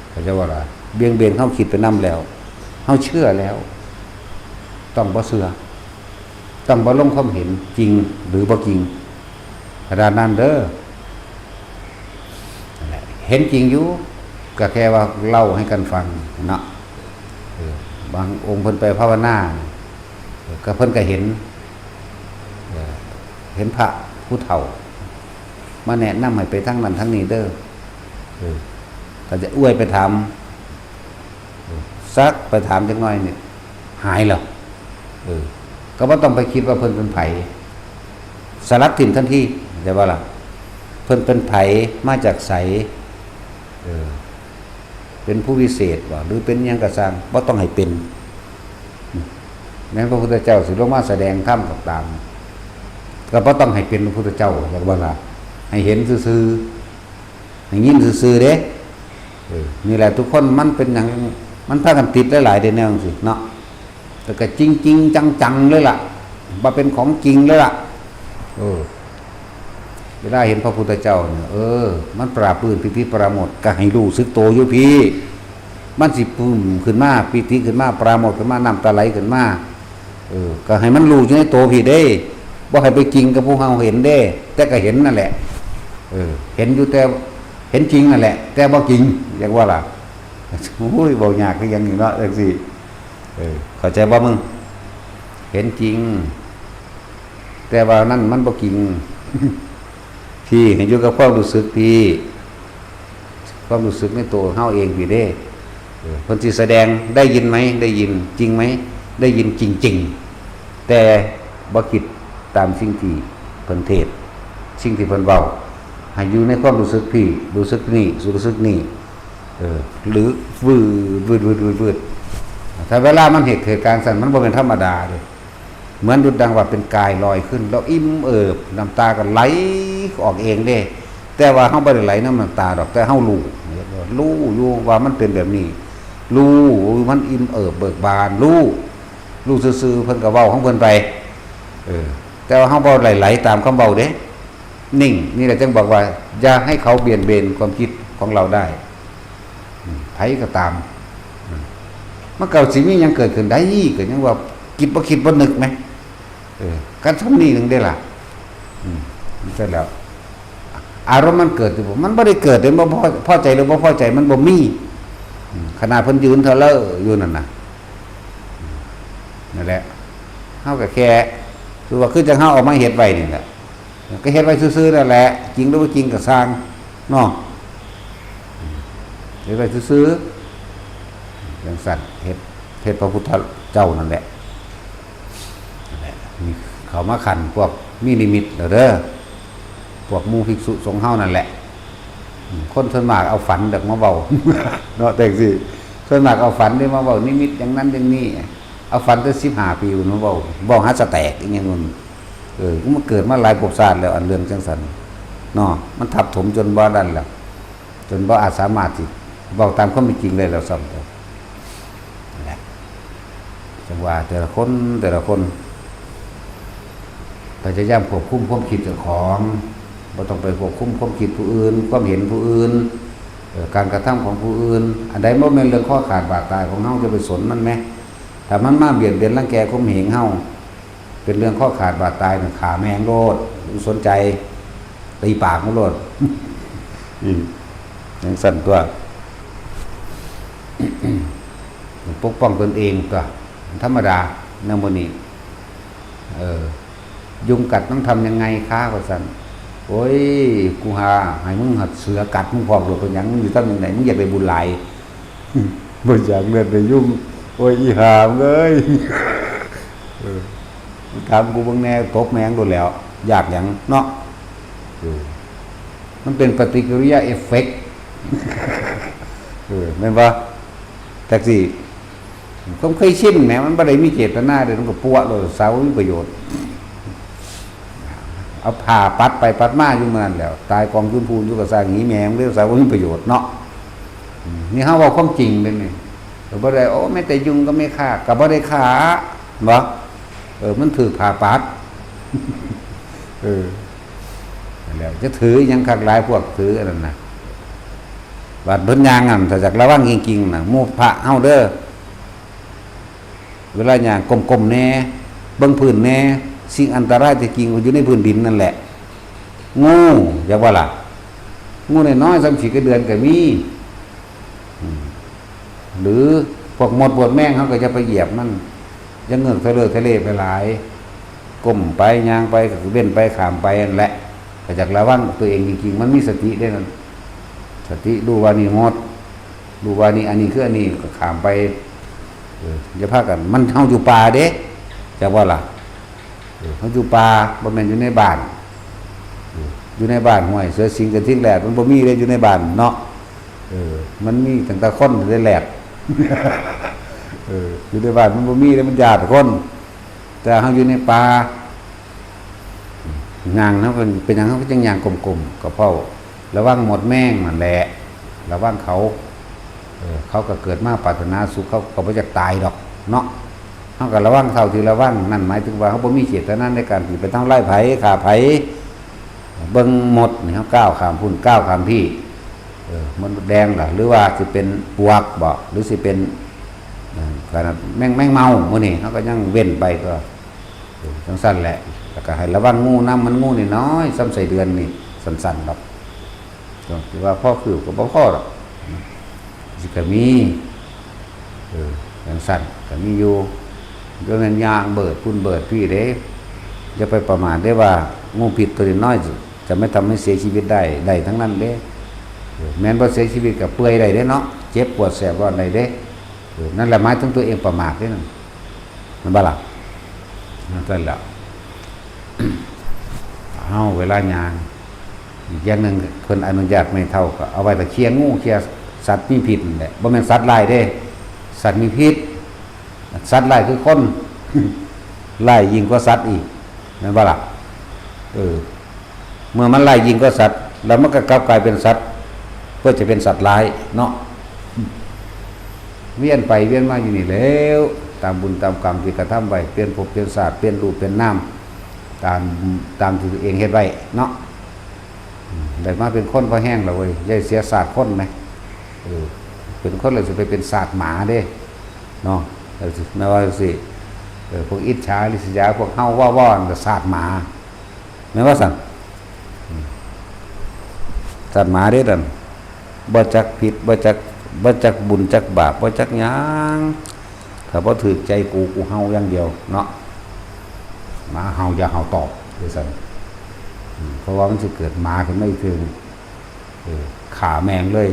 เข้าใจว่าล่ะเบี่ยงเบนเฮาคิดไปนำแล้วเฮาเชื่อแล้วต้องบ่เชื่อต้องบ่ลงความเห็นจริงหรือบ่จริงขนาดนั้นเด้อเห็นจริงอยู่ก็แค่ว่าเล่าให้กันฟังเนาะบางองค์เพิ่นไปภาวนาก็เพิ่นก็เห็นพระผู้เฒ่า มาแนะนำให้ไปทั้งนั้นทั้งนี้เด้อถ้าจะอวยไปถามซักไปถามจังน้อยเนี่ยหายหรอก็บ่ต้องไปคิดว่าเพิ่นเป็นไผสลัดถิ่นทันทีได้บ่ล่ะเพิ่นเป็นไผมาจากไสเป็นผู้วิเศษบ่หรือเป็นหยังก็สร้างบ่ต้องให้เป็นแม้พระพุทธเจ้าสิลงมาแสดงธรรมก็ตามก็บ่ต้องให้เป็นพระพุทธเจ้าได้บ่ล่ะให้เห็นซื่อๆให้ยินซื่อๆเด้นี่แหละทุกคนมันเป็นอย่างมันพากันติดหลายๆเด้แนวจังซี่เนาะแต่ก็จริงๆจังๆเลยล่ะบ่เป็นของจริงเลยล่ะเวลาเห็นพระพุทธเจ้าเนี่ยมันปราบปลื้มปิติปราโมทย์ก็ให้รู้สึกโตอยู่พี่มันสิปลื้มขึ้นมาปิติขึ้นมาปราโมทย์ขึ้นมาน้ำตาไหลขึ้นมาก็ให้มันรู้อยู่ในโตพี่เด้บ่ให้ไปจริงกับผู้เฮาเห็นเด้แต่ก็เห็นนั่นแหละเห็นอยู่แต่เห็นจริงนั่นแหละแต่บ่จริงเรียกว่าล่ะโอ้ยบ่ยากคือหยังนี่เนาะจังซี่เข้าใจบ่มึงเห็นจริงแต่ว่านั่นมันบ่จริงพี่ให้อยู่กับความรู้สึกพี่ความรู้สึกในตัวเฮาเองพี่เด้เพิ่นสิแสดงได้ยินไหมได้ยินจริงไหมได้ยินจริงๆแต่บ่คิดตามสิ่งที่เพิ่นเทศสิ่งที่เพิ่นเว้าให้อยู่ในความรู้สึกพี่รู้สึกนี่รู้สึกนี่หรือวืดถ้าเวลามันเหตุการณ์สั่นมันบ่เป็นธรรมดาเด้เหมือนดุจดังว่าเป็นกายลอยขึ้นแล้วอิ่มน้ำตาก็ไหลออกเองเด้แต่ว่าเฮาบ่ได้ไหลน้ำตาดอกแต่เฮารู้อยู่ว่ามันเป็นแบบนี้รู้มันอิ่มเบิกบานรู้ซื่อๆเพิ่นก็เว้าของเพิ่นไปแต่ว่าเฮาบ่ไหลตามคำเว้าเด้นิ่งนี่แหละจึงบอกว่าอย่าให้เขาเบี่ยนเบนความคิดของเราได้ไผก็ตามมันเก่าสิมีหยังเกิดขึ้นได้ก็ยังว่าคิดบ่นึกมั้ยการทำนี่นึงได้ล่ะเสร็จแล้วอารมณ์มันเกิดอยู่มันบ่ได้เกิดเด้บ่พอใจหรือบ่พอใจมันบ่มีขนาดเพิ่นยืนเทเลออยู่นั่นน่ะนั่นแหละเฮาก็แค่คือว่าคือจังเฮาออกมาเฮ็ดไว้นี่แหละก็เฮ็ดไว้ซื่อๆนั่นแหละจริงหรือบ่จริงก็สร้างเนาะเฮ็ดไว้ซื่อๆจังสั่นเฮ็ดพระพุทธเจ้านั่นแหละเขามาขันพวกมีนิมิตเด้อพวกหมู่ภิกษุสงฆ์เฮานั่นแหละคนส่วนมากเอาฝันเด็กมาเว้าเนาะแต่สิส่วนมากเอาฝันได้มาเว้านิมิตอย่างนั้นอย่างนี้เอาฝันตั้ง15 ปีมาเว้าหาสแตกอย่างนี้นู่นมันเกิดมาหลายภพชาติแล้วอันเรื่องจังซั่นเนาะมันทับถมจนบ่ดันแล้วจนบ่อาจสามารถสิเว้าตามความเป็นจริงได้แล้วซ้ำนั่นแหละจังว่าแต่ละคนพยายามควบคุมความคิดเจ้าของบ่ต้องไปควบคุมความคิดผู้อื่นความเห็นผู้อื่นการกระทำของผู้อื่นอันใดบ่แม่นเรื่องข้อขาดบาดตายของเฮาจะไปสนมันแม้ถ้ามันมาเบียดเบียนรังแกข่มเหงเฮาเป็นเรื่องข้อขาดบาดตายน่ะขาแมงโลดสนใจตีปากมันโลดอย่างสั่นตัวปกป้องตนเองตัวธรรมดาแนวนี้ยุงกัดต้องทำยังไงคะว่าซั่นโอ้ยกูหาให้มึงหัดเสือกัดมึงพอกโดดเป็นหยังมึงอยู่ตั้งไหนมึงอยากได้บุญหลายบ่อยากเลือดไปยุ่งโอ้ยอีหามเอ้ยถามกูเบิ่งแน่ตบแมงโดนแล้วอยากหยังเนาะมันเป็นปฏิกิริยาเอฟเฟกต์แม่นบ่แต่สิผมเคยชินแหมมันบ่ได้มีเจตนาเด้มันก็ปั้วโดยสาวมีประโยชน์เอาผ่าปัดไปปัดมาอยู่เหมือนกันแล้วตายกองทุนพูนอยู่กับสร้างหนีแมงเรื่องสาวมีประโยชน์เนาะนี่เฮาเว้าความจริงเด้นี่บ่ได้โอ้แม้แต่ยุงก็ไม่ฆ่าก็บ่ได้ฆ่าบ่มันถือผ่าปัดนั่นแหละจะถือหยังคักหลายพวกถืออันนั้นน่ะบาดเพิ่นย่างนั่นถ้าจักระวังจริงๆน่ะหมู่พระเฮาเด้อเวลาย่างก้มๆแน่เบิ่งพื้นแน่สิ่งอันตรายที่จริงอยู่ในพื้นดินนั่นแหละงูอย่าว่าล่ะงูน้อยๆ3-4เดือนก็มีหรือพวกมดบวดแม่งเขาก็จะไปเหยียบมันจะเงือกทะเลไปหลายก้มไปย่างไปก็เว้นไปขามไปนั่นแหละพ ก็จากระวังตัวเองจริงๆมันมีสติได้นั่นสติดูว่านี่งดดูว่านี่อันนี้คืออันนี้ก็ขามไปอย่าพากันมันเฮาอยู่ป่าเด้จักว่าล่ะเฮาอยู่ป่าบ่แม่นอยู่ในบ้านอยู่ในบ้านห้วยเสือสิงกันทิ้งแหลกมันบ่มีเลยอยู่ในบ้านเนาะมันมีตั้งแต่คนได้แหลกอยู่ในบ้านมันบ่มีเลยมันญาติคนแต่เฮาอยู่ในป่างางเนาะเป็นหยังเฮาก็จังย่างกลมๆก็เพราะระวังหมดแม่งนั่นแหละระวังเขาก็เกิดมาปรารถนาสุขเขาก็บ่จะตายดอกเนาะเฮาก็ระวังเท่าที่ระวังนั่นหมายถึงว่าเขาบ่มีเจตนาในการที่ไปทำร้ายไผฆ่าไผเบิ่งหมดนี่เฮาก้าวข้ามพุ่นก้าวข้ามพี่มันแดงล่ะหรือว่าสิเป็นปวกบ่หรือสิเป็นขนาดแมงเมามื้อนี้เฮาก็ยังเว้นไปก็จังซั่นแหละแล้วก็ให้ระวังงูน้ำมันงูนี่น้อยซ้ำใส่เดือนนี่สั้นๆดอกถือว่าพ่อคือก็บ่พอดอกสิก็มีจังซั่นก็มีอยู่ก็แม่นย่างเบิดพุ่นเบิดพี่เด้อย่าไปประมาทได้ว่างูพิษตัวน้อยจะไม่ทำให้เสียชีวิตได้ทั้งนั้นเด้แม้นบ่เสียชีวิตก็เปื่อยได้เด้เนาะเจ็บปวดแสบร้อนได้เด้นั่นแหละหมายถึงตัวเองประมาทเด้นั่นมันบ่ล่ะนั่นแหละเวลายางอีกอย่างหนึ่งเพิ่นอนุญาตไม่เท่าก็เอาไว้แต่เคลียร์งูเคลียร์สัตว์มีพิษนั่นแหละบ่แม่นสัตว์ร้ายเด้สัตว์มีพิษสัตว์ร้ายคือคนร้ายยิ่งกว่าสัตว์อีกนั่นบ่ล่ะเมื่อมันร้ายยิ่งกว่าสัตว์แล้วมันก็กลับกลายเป็นสัตว์เพื่อจะเป็นสัตว์ร้ายเนาะเวียนไปเวียนมาอยู่นี่แล้วตามบุญตามกรรมที่กระทำไว้เปลี่ยนภพเปลี่ยนศาสตร์เปลี่ยนรูปเปลี่ยนนามตามที่ตัวเองเฮ็ดไว้เนาะได้มาเป็นคนพอแห้งแล้วเว้ยอย่าเสียศาสตร์คนไหมเป็นคนเลยจะไปเป็นศาสตร์หมาเด้เนาะไม่ว่าสิพวกอิจฉาริษยาพวกเฮาว่าแต่ศาสตร์หมาไม่ว่าสั่งศาสตร์หมาเด้ดันบ่จักผิดบ่จักบุญจักบาปบ่จักหยังถ้าบ่ถือใจกูเฮาอย่างเดียวเนาะหมาเห่าอย่าเห่าตอบด้วยซ้ำเพราะว่ามันจะเกิดหมาขึ้นไม่ถึงขาแมงเลย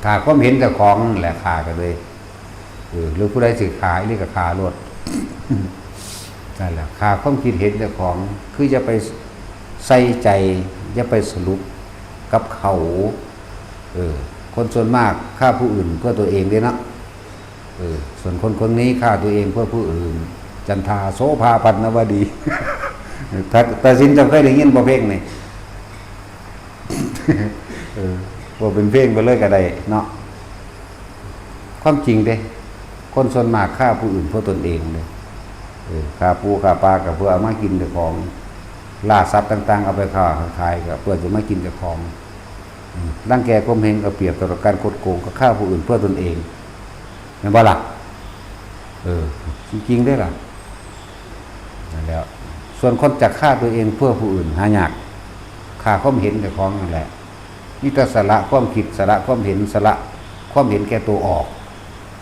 ขาความเห็นกับของแหละขากันเลยหรือผู้ใดสิขาเรียกกับขาลวดนั่นแหละขาความคิดเห็นกับของคือจะไปใส่ใจจะไปสรุปกับเขาคนส่วนมากฆ่าผู้อื่นเพื่อตัวเองด้วยนะส่วนคนนี้ฆ่าตัวเองเพื่อผู้อื่นจันทาโสภาปันนวดี แต่สินจำเคยได้ยินบ่เพลงนี่บ่เป็นเพลงไปเลยก็ได้เนาะความจริงเด้คนส่วนมากฆ่าผู้อื่นเพื่อตนเองเลยฆ่าปูฆ่าปลากับเพื่อเอามากินแต่ของล่าสัตว์ต่างๆเอาไปฆ่าขายกับเพื่อจะมากินแต่ของร่างแกก้มเฮงก็เปรียบต่อการกดโกงกับฆ่าผู้อื่นเพื่อตนเองเห็นบ่ล่ะจริงๆได้ล่ะนั่นแล้วส่วนคนจะฆ่าตัวเองเพื่อผู้อื่นหายากฆ่าความเห็นแต่ของนั่นแหละนี่ก็สละความคิดสละความเห็นสละความเห็นแก่ตัวออก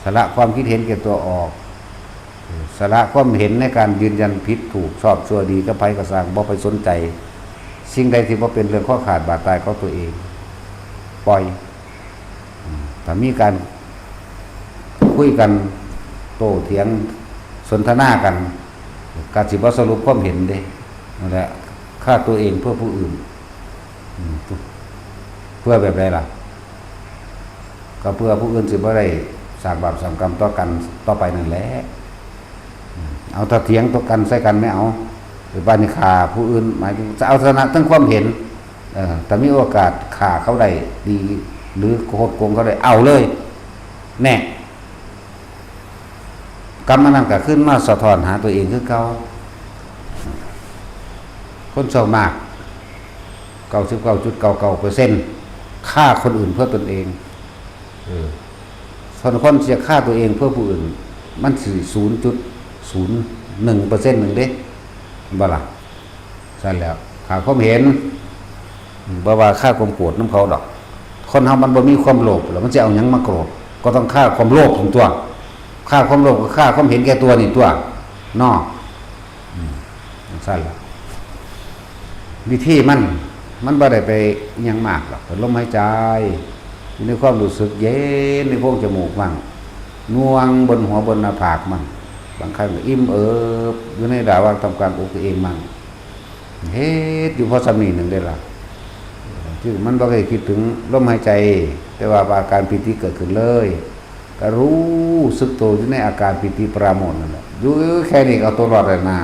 สละความคิดเห็นแก่ตัวออกสละความเห็นในการยืนยันผิดถูกชอบชั่วดีก็ไปก็สร้างบ่ไปสนใจสิ่งใดที่บ่เป็นเรื่องข้อขาดบาดตายของตัวเองปล่อยถ้ามีการคุยกันโต้เถียงสนทนากันการสิบ่สรุปความเห็นเด้นั่นแหละฆ่าตัวเองเพื่อผู้อื่นเพื่อแบบใดล่ะก็เพื่อผู้อื่นสิบ่ได้สร้างบาปสร้างกรรมต่อกันต่อไปนั่นแหละเอาถ้าเถียงต่อกันใส่กันไม่เอาหรือบ้านนี่ฆ่าผู้อื่นหมายถึงจะเอาชนะทั้งความเห็นแต่มีโอกาสฆ่าเขาได้ดีหรือโคตรโกงเขาได้เอาเลยแน่กรรมนั้นก็ขึ้นมาสะท้อนหาตัวเองคือเก่าคนส่วนมาก 99.99% ฆ่าคนอื่นเพื่อตนเองส่วนคนจะฆ่าตัวเองเพื่อผู้อื่นมันสิ 0.01% หนึ่งเด้บ่ล่ะใช่แล้วฆ่าความเห็นบ่ว่าฆ่าความโกรธน้ำเขาดอกคนเฮามันบ่มีความโลภแล้วมันจะเอาหยังมาโกรธก็ต้องฆ่าความโลภของตัวฆ่าความโลภก็ฆ่าความเห็นแก่ตัวนี่ตัวเนาะ สั้นละวิธีมันบ่ได้ไปยังมากหรอกลมหายใจอยู่ในความรู้สึกเย็นในโพรงจมูกมั่งน่วงบนหัวบนหน้าผากมั่งบางครั้งก็อิ่มอยู่ในระหว่างทำการอกตัวเองมั่งเฮ็ดอยู่พอสำนีหนึ่งได้ละที่มันบ่เคยคิดถึงลมหายใจแต่ว่าอาการปิติเกิดขึ้นเลยก็รู้สึกตัวอยู่ในอาการปิติปราโมทย์นั่นแหละอยู่แค่นี้เอาตัวรอดได้นา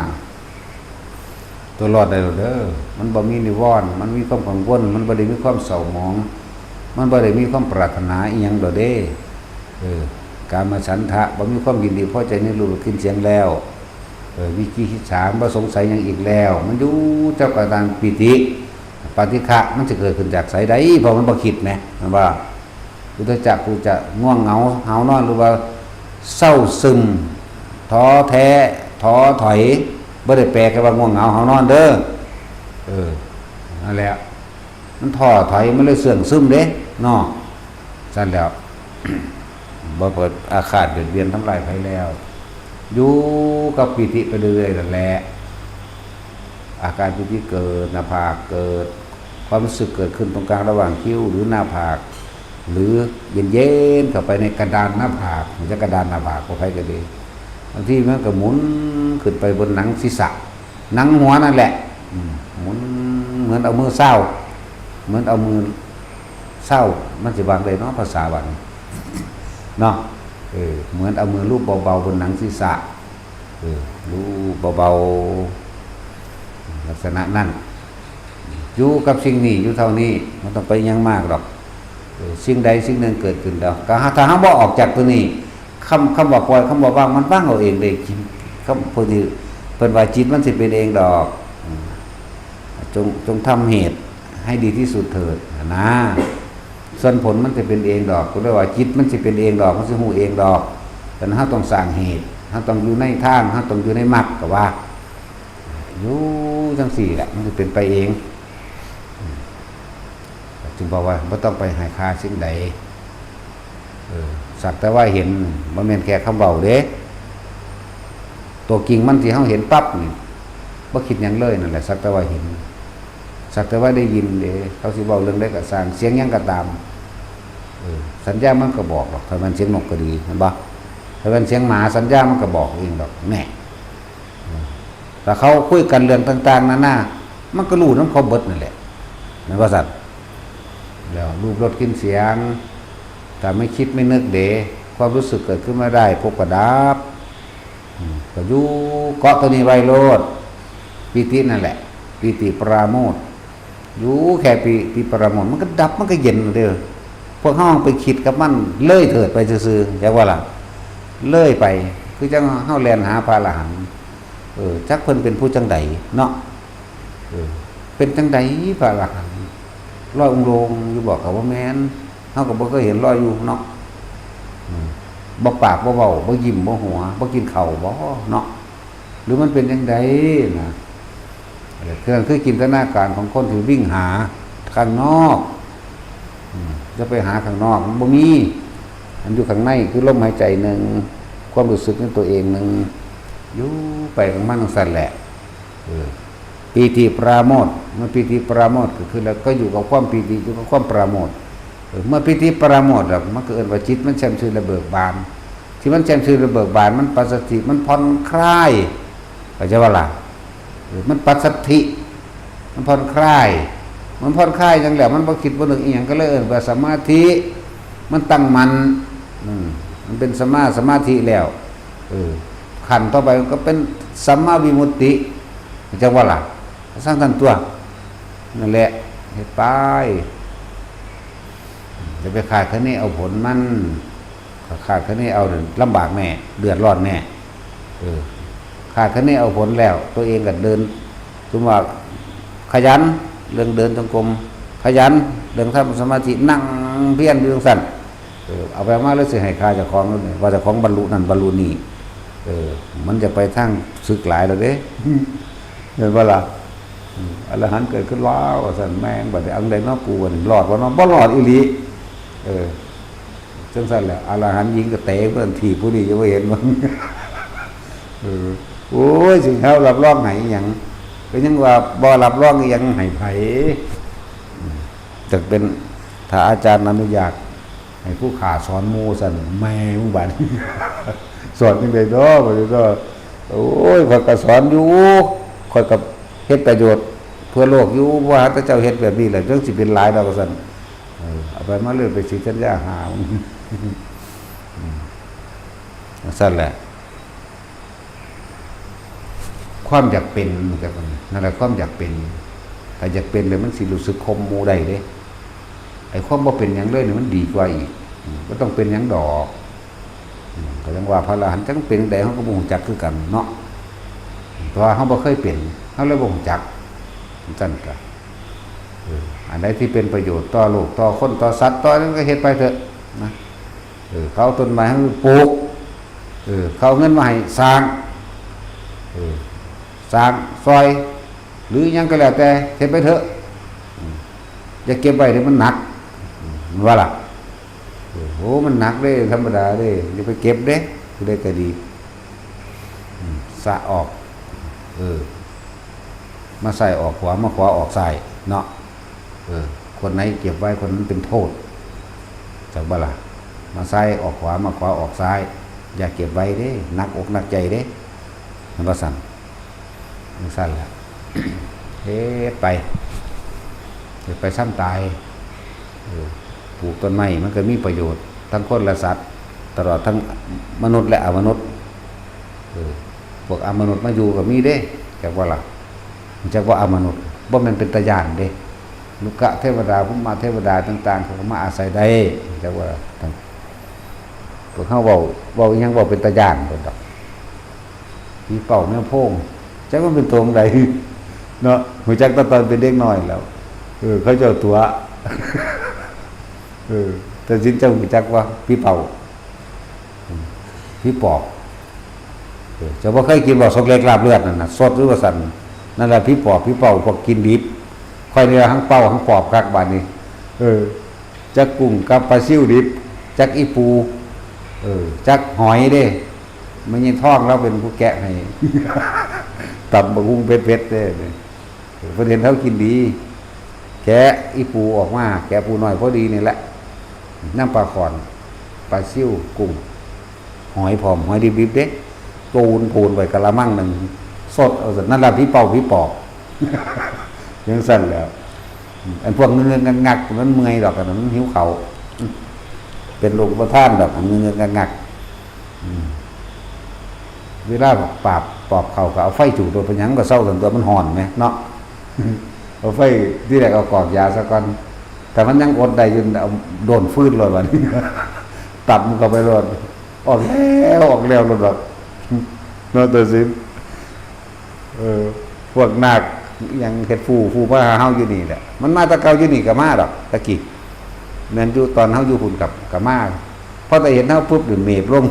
ตัวรอดได้เด้อมันบ่มีนิวรณ์มันมีความกังวลมันบ่ได้มีความเศร้าหมองมันบ่ได้มีความปรารถนาอีหยังดอกเด้การมาฉันทะบ่มีความยินดีพอใจในรูปขึ้นเสียงแล้ววิจิกิจฉาบ่สงสัยหยังอีกแล้วมันอยู่เจ้ากระดานปิติปฏิฆะมันจะเกิดขึ้นจากไสใดเพราะมันบ่คิดแหมมันว่าพุทธจักกูจะง่วงเหงาหาวนอนหรือว่าเศร้าซึมท้อแท้ท้อถอยบ่ได้แปลแค่ว่าง่วงเหงาหาวนอนเด้อนั่นแหละมันท้อถอยมันเลยเสื่องซึมเด้เนาะซั่นแล้ว บ่เปิดอาฆาตเบียดเบียนทำลายไผแล้วอยู่กับปิติไปเรื่อยๆนั่นแหละอาการปิติเกิดหน้าผากเกิดความรู้สึกเกิดขึ้นตรงกลางระหว่างคิ้วหรือหน้าผากหรือเย็นๆเข้าไปในกระดานหน้าผากมันจะกระดานหน้าผากของใครก็ดีบางทีมันก็หมุนขึ้นไปบนหนังศีรษะหนังหัวนั่นแหละหมุนเหมือนเอามือเศร้าเหมือนเอามือเศร้ามันจะบางเลยเนาะภาษาบ้านเนาะเหมือนเอามือลูบเบาๆบนหนังศีรษะลูบเบาๆลักษณะนั่นอยู่กับสิ่งนี้อยู่เท่านี้มันต้องไปยังมากหรอกสิ่งใดสิ่งหนึ่งเกิดขึ้นแล้วก็ถ้าหาบ่ออกจากตัวนี้คำว่าปล่อยคำว่าว่างมันว่างเอาเองเลยคำพูดที่เป็นว่าจิตมันสิเป็นเองดอกจงทำเหตุให้ดีที่สุดเถิดนะส่วนผลมันจะเป็นเองดอกก็เรียกว่าจิตมันจะเป็นเองดอกมันจะหูเองดอกแต่ถ้าต้องสร้างเหตุถ้าต้องอยู่ในทางถ้าต้องอยู่ในมรรคก็ว่าอยู่จังสี่แหละมันจะเป็นไปเองจึงบอกว่าไม่ต้องไปหายคาสิ่งใดสักแต่ว่าเห็นมันเป็นแค่คำเบาเด้ตัวกิ่งมันที่เขาเห็นปั๊บนี่ว่าคิดอย่างเลยนั่นแหละสักแต่ว่าเห็นสักแต่ว่าได้ยินเด้เขาสิเบาเรื่องได้กระสร้างเสียงยังกระตามสัญญามันก็บอกหรอกถ้ามันเสียงนกก็ดีเห็นปะถ้ามันเสียงหมาสัญญามันก็บอกเองหรอกแน่แต่เขาคุยกันเรื่องต่างๆนั่นมันก็รู้น้ำเขาเบิดนั่นแหละนั่นว่าสัตว์แล้วรูปรสกลิ่นเสียงแต่ไม่คิดไม่นึกเดความรู้สึกเกิดขึ้นมาได้พบกระดับก็อยู่เกาะตัวนี้ไว้โลดปิตินั่นแหละปิติปราโมทย์อยู่แค่ปิติปราโมทย์มันก็ดับมันก็เย็นเด้อพวกห้องไปคิดกับมันเลื่อยเถิดไปซื่อๆจักว่าล่ะเลื่อยไปคือจังเฮาแล่นหาพระอรหันต์จักเพิ่นเป็นผู้จังใดเนาะเป็นจังใดพระอรหันต์ลอยองค์ลงอยู่บอกเขาว่าแม่นเฮาก็บ่เคยเห็นลอยอยู่เนาะบ่ปากบ่เว้าบ่ยิ้มบ่หัวบ่กินข้าวบ่เนาะหรือมันเป็นจังใดนะคือจินตนาการของคนที่วิ่งหาข้างนอกจะไปหาข้างนอกมันบ่มีมันอยู่ข้างในคือลมหายใจนึงความรู้สึกในตัวเองนึงอยู่ไปของมันสั่นแหละปีติปราโมทย์เมื่อปีติปราโมทย์ก็คือแล้วก็อยู่กับความปีติอยู่กับความปราโมทย์เมื่อปีติปราโมทย์แล้วมันก็เอิ้นว่าจิตมันแช่มชื่นระเบิกบานที่มันแช่มชื่นระเบิกบานมันปัสสัทธิมันผ่อนคลายเข้าใจว่าล่ะมันปัสสัทธิมันผ่อนคลายมันผ่อนคลายจังแล้วมันบ่คิดบ่นึกอีหยังก็เลยเอิ้นว่าสมาธิมันตั้งมั่นมันเป็นสมาธิแล้วขั้นต่อไปก็เป็นสัมมาวิมุตติจังว่าล่ะสร้างตั้งตัวนั่นแหละเฮ็ดไปจะไปขาดคะเนเอาผลมันขาดคะเนเอาลำบากแน่เดือดร้อนแน่ขาดคะเนเอาผลแล้วตัวเองก็เดินสมว่าขยันเรื่องเดินจงกรมขยันเรื่องทำสมาธินั่งเพียรอยู่สั่นเอาไปมาแล้วสิให้ค่าเจ้าของนี่ว่าเจ้าของบรรลุนั่นบรรลุนี่มันจะไปทางสึกหลายแล้วเด้เห็นว่าล่ะอรหันต์เกิดขึ้นว้าวสั่นแม่งบัดนี้อังใดเนาะกูนี่รอดบ่เนาะบ่รอดอีหลีจังซั่นแหละอรหันต์ยิงก็เตะเพิ่นถีบผู้นี้จะบ่เห็นมันโอ้ยสิเฮารับรองไหนหยัง ก็ยังว่าบ่รับรองอีหยังให้ไผจะเป็นถ้าอาจารย์อนุญาตให้ผู้ขาสอนหมู่ซั่นแม่มึงบัด สอนจังได๋เนาะบัดนี้ก็โอ้ยข้อยก็สอนอยู่ข้อยก็เฮ็ดประโยชน์เพื่อโลกอยู่ว่าถ้าเจ้าเฮ็ดแบบนี้แหละจังสิเป็นหลายดอกซั่นเอาไปมาเรื่อยไปสิสัญญาหาซั่นแหละความอยากเป็นแต่มันนั่นแหละความอยากเป็นถ้าอยากเป็นเลยมันสิรู้สึกคมหมู่ได้เด้ไอ้ความบ่เป็นหยังเลยนี่มันดีกว่าอีกบ่ต้องเป็นหยังดอกก็ยังว่าพระอรหันต์จังเป็นได้เฮาก็บ่รู้จักคือกันเนาะเพราะว่าเฮาบ่เคยเป็นเฮาเลยบ่รู้จักซั่นก็อันใดที่เป็นประโยชน์ต่อโลกต่อคนต่อสัตว์ต่อนั้นก็เฮ็ดไปเถอะนะเขาเอาต้นไม้ให้ปลูกเขาเอาเงินมาให้สร้างสร้างซอยหรือยังก็แล้วแต่เฮ็ดไปเถอะอย่าเก็บไว้เดี๋ยวมันหนักว่าล่ะโอ้มันหนักเด้ธรรมดาเด้อย่าไปเก็บเด้คือได้ก็ดีสะออกมาใส่ออกขวามาขวาออกซ้ายเนาะคนไหนเก็บไว้คนนั้นเป็นโทษจากบ่ล่ะมาใส่ออกขวามาขวาออกซ้ายอย่าเก็บไว้เด้หนักอกหนักใจเด้มันว่าสั่นมันสั่นแหละเฮ็ดไปซ้ำตายปลูกต้นไม้มันก็มีประโยชน์ทั้งคนและสัตว์ตลอดทั้งมนุษย์และอมนุษย์พวกอมนุษย์มาอยู่ก็มีเด้จากว่าล่ะจากว่าอมนุษย์บ่แม่นเป็นตาย่านเด้ลูกกะเทวดาภูมิมาเทวดาต่างๆเขาก็มาอาศัยได้จากว่าพวกเฮาเว้าอีหยังเว้าเป็นตาย่านเพิ่นดอกมีเป่าแม่โพงจักมันเป็นตัวใดเนาะฮู้จักตอนเป็นเด็กน้อยแล้วเขาเจ้าตัวแต่จริงเจ้าฮู้จักว่าพี่เป่าพี่ปอบเจ้าบ่เคยกินบ่ซอกเล็กลาบเลือดนั่นน่ะสดหรือว่าสั่นนั่นแหละพี่ปอบพี่เป่าพวกกินดิบค่อยนี่ทั้งเป่าทั้งปอบคักบาดนี้จักกุ้งกับปลาซิ่วดิบจักอีปูจักหอยเด้มันยังท้องแล้วเป็นผู้แกะให้ตำบักหุ่งเผ็ดๆเด้เพิ่นเห็นเขากินดีแกะอีปูออกมาแกะปูน้อยพอดีนี่แหละน้ำปลาขอนปลาซิ่วกุ้งหอยพร้อมหอยดิบๆเด้ปูนไว้กะละมังนึงสดเอานั่นล่ะพี่เป่าพี่ปอบยังสั่นแล้วอันพวกเงือกงักมันเมื่อยดอกกันมันหิวเขาเป็นโรคประทานดอกเงือกงักเวลาปราบปอบเขาก็เอาไฟจุดตัวเป็นหยังก็เศร้าส่วนตัวมันห่อนไหมเนาะเอาไฟที่แรกเอากอกยาซะก่อนแต่มันยังอดได้ยืนเอาโดนฟืนเลยวันนี้ตัดมันก็ไปรดออกแล้วรดแบบเนาะตัวซิมพวกนาคยังเฮ็ดฟูมาเฮาอยู่นี่แหละมันมาตะเกาอยู่นี่ก็มาดอกตะกี้แม่นอยู่ตอนเฮาอยู่หุ่นกับมาพอแต่เห็นเฮาปุ๊บเมฆลง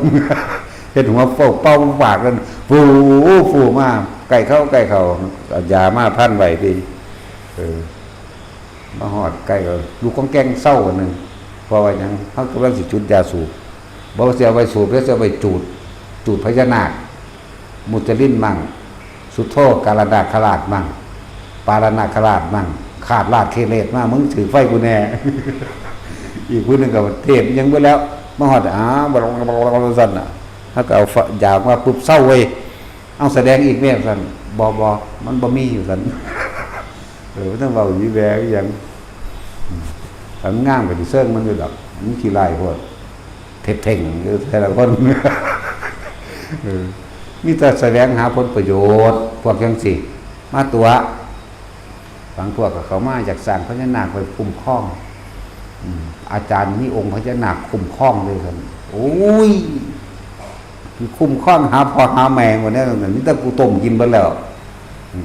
เฮ็ดหัวเป้าปากกันฟูมาไก่เข้าเอายามาพันไว้ดิมาฮอดไก่ก็ลูกของแกงเศร้าอันนึงเพราะว่าหยังเฮากำลังสิจุดยาสูบบ่ว่าสิเอาไว้สูบแล้วสิเอาไว้จูดพญานาคมุจลินมั่งสุโธกาลนาคราชมั่งปาลนาคราชมั่งขาดราชเคเลศมามึงถือไฟกูแน่ อีกผู้นึงก็เทพยังบ่แล้วมาฮอดบ่ลงซั่นน่ะถ้าก็เอายาวมาปุ๊บเศร้าเว้ยเอาแสดงอีกแม่ซั่นบ่มันบ่มีอยู่ซั่นต้องเว้าอยู่แววอย่างถ้างามก็สิเซิงมันอยู่ดอกมันขี้ลายโพดเทพๆอยู่แต่ละคนมีแต่แสวงหาผลประโยชน์พวกจังซี่มาตัวบางพวกก็เขามาจากสร้างพญานาคไว้คุ้มครองอาจารย์มีองค์พญานาคคุ้มครองเลยครับโอ้ยคุ้มครองหาพ่อหาแม่วันนี้นี่แต่กูต้มกินไปแล้ว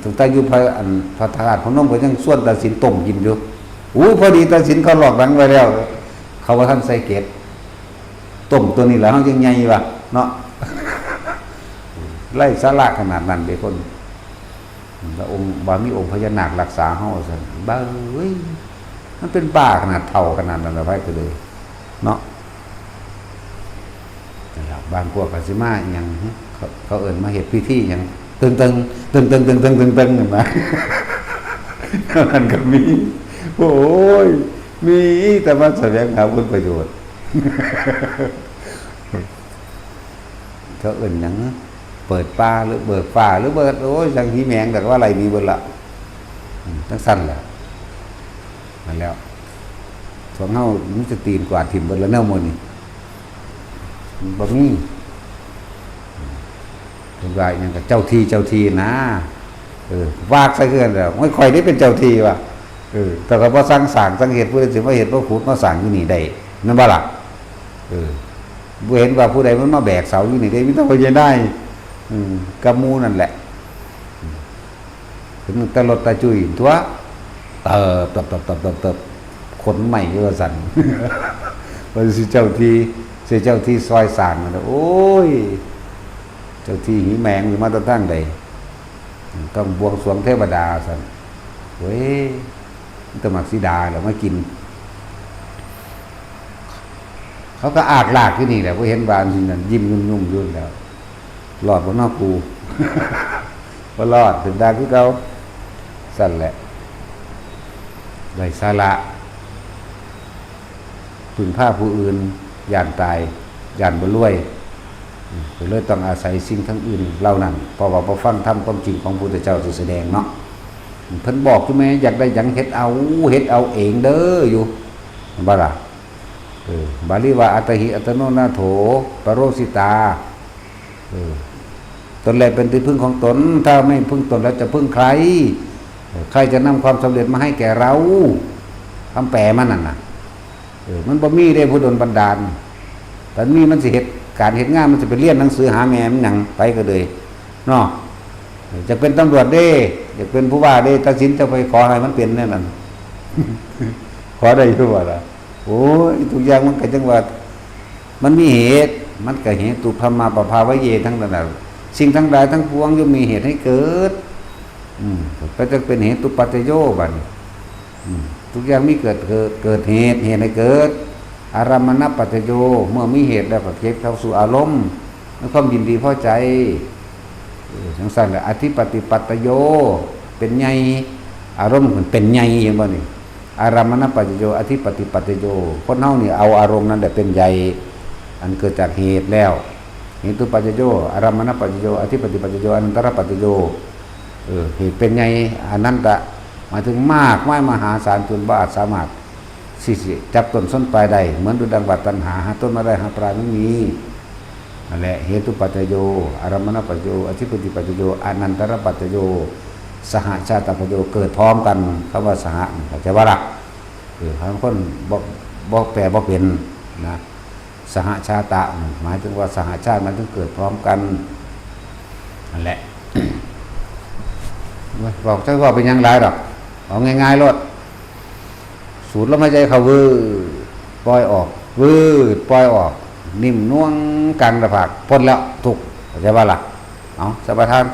ตั้งแต่อยู่พระธาตุพนมก็ยังส่วนตัดสินต้มกินอยู่พอดีตัดสินเขาหลอกหลังไว้แล้วเขาว่าท่านใส่เกศต้มตัวนี้แล้วเขายังใหญ่ว่ะเนาะไล่สาระขนาดนั้นเด็กคนแล้วองค์บามีองค์พญานาครักษาเฮาซั่นบ้าเว้ยมันเป็นป่าขนาดเท่าขนาดนั้นแล้วไปก็เลยเนาะนะครับบางพวกก็สิมาหยังเขาเอิ้นมาเฮ็ดพิธีหยัง ตึงตึงตึงตึงตึงตึงตึงตึงเห็นไหมนั่นก็มีโอ้ยมีแต่ว่าแสวงหาผลประโยชน์เขาเอื่นหยังเปิดป่าหรือเบิกป่าหรือเบิดโอ้ยจังหีแมงแต่ว่าอะไรมีเบิดละทั้งสั้นแหละมาแล้วสองเฮามันจะตีนกวาดถิ่มเบิดแล้วเน่าหมดนี่บ่มีเป็นว่าอย่างกับเจ้าที่นะวากใส่เกินแล้วไม่ค่อยได้เป็นเจ้าที่ว่ะแต่ก็บ่สร้างสร้างสังเหตุผู้ใดสิมาเห็นว่าขุดมาสร้างอยู่นี่ได้นั่นบ่ล่ะบ่เห็นว่าผู้ใดมันมาแบกเสาอยู่นี่ได้มีแต่ว่าจะได้กะมูนั่นแหละถึงตะลดตะจุยตัวตับขนใหม่ก็ว่าสั่นว่าสิเจ้าที่ซอยสร้างนั่นโอ้ยเจ้าที่หิแมงหรือมาตั้งใดต้องบวงสรวงเทวดาสั่นเว้ยมันจะมักสีดาแล้วมากินเขาก็อากลากที่นี่แหละพอเห็นบานสินั่นยิ้มยุ่มๆยุ่นแล้วรอดบนนอกกูก็รอดถึงได้คือเขาสั่นแหละไร้สาระพึ่งผ้าผู้อื่นย่านตายย่านบ่รวยก็เลยต้องอาศัยสิ่งทั้งอื่นเหล่านั้นเพราะว่าพอฟังธรรมความจริงของพระพุทธเจ้าแสดงเนาะเพิ่นบอกอยู่แม้อยากได้หยังเฮ็ดเอาเองเด้ออยู่บ่ล่ะบาลีว่าอัตหิอัตโนนาโถปโรสิตาตนแลเป็นที่พึ่งของตนถ้าไม่พึ่งตนแล้วจะพึ่งใครใครจะนำความสำเร็จมาให้แก่เราคำแปลมันนั่นน่ะมันบ่มีได้ผู้ดลบันดาลแต่มีมันสิเฮ็ดการเฮ็ดงานมันจะไปเรียนหนังสือหาแม่มันหยังไปก็เลยเนาะจะเป็นตำรวจเด้อยากเป็นผู้ว่าเด้ตัดสินจะไปขอให้มันเป็นแน่นั่น ขอได้อยู่ว่าล่ะโอ้ยทุกอย่างมันก็จังว่ามันมีเหตุมันก็เหตุตุพมาปภาวะเยทั้งนั้นน่ะสิ่งทั้งหลายทั้งปวงย่อมมีเหตุให้เกิดก็จะเป็นเหตุตุปัจจโยบัดทุกอย่างมีเกิดเหตุให้เกิดอารมณปัจจโยเมื่อมีเหตุแล้วก็เก็บเข้าสู่อารมณ์แล้วความยินดีพอใจทั้งสั้นแหละอธิปติปัตตโยเป็นใหญ่อารมณ์เป็นใหญ่อย่างบ่นี่อารมณปัจจโยอธิปติปัตตโยคนเฮานี่เอาอารมณ์นั้นเป็นใหญ่อันเกิดจากเหตุแล้วเหตุปัจจโยอารมณปัจจโยอธิปติปัจจโยอนันตรปัจจโยเหตุเป็นใหญ่อนันตะหมายถึงมากมายมหาศาลจนบ่อาจสามารถสิจับต้นส้นปลายได้เหมือนดุจดังวัดตัณหาหาต้นมาได้หาปลายไม่มีนั่นแหละเหตุปัจจโยอารมณปัจจโยอธิปติปัจจโยอนันตรปัจจโยสหชาตปัจจโยเกิดพร้อมกันคำว่าสหเข้าใจว่าล่ะบางคนบอกแปลบอกเป็นนะสหชาตะหมายถึงว่าสหชาติมันต้องเกิดพร้อมกันนั่นแหละบอกจะว่าเป็นยังไรหรอกเอาง่ายๆรถสูดลมหายใจเข้าปล่อยออกปล่อยออกนิ่มน่วงกลางระผากพ้นแล้วถูกเข้าใจว่าล่ะเอาสัพพทาน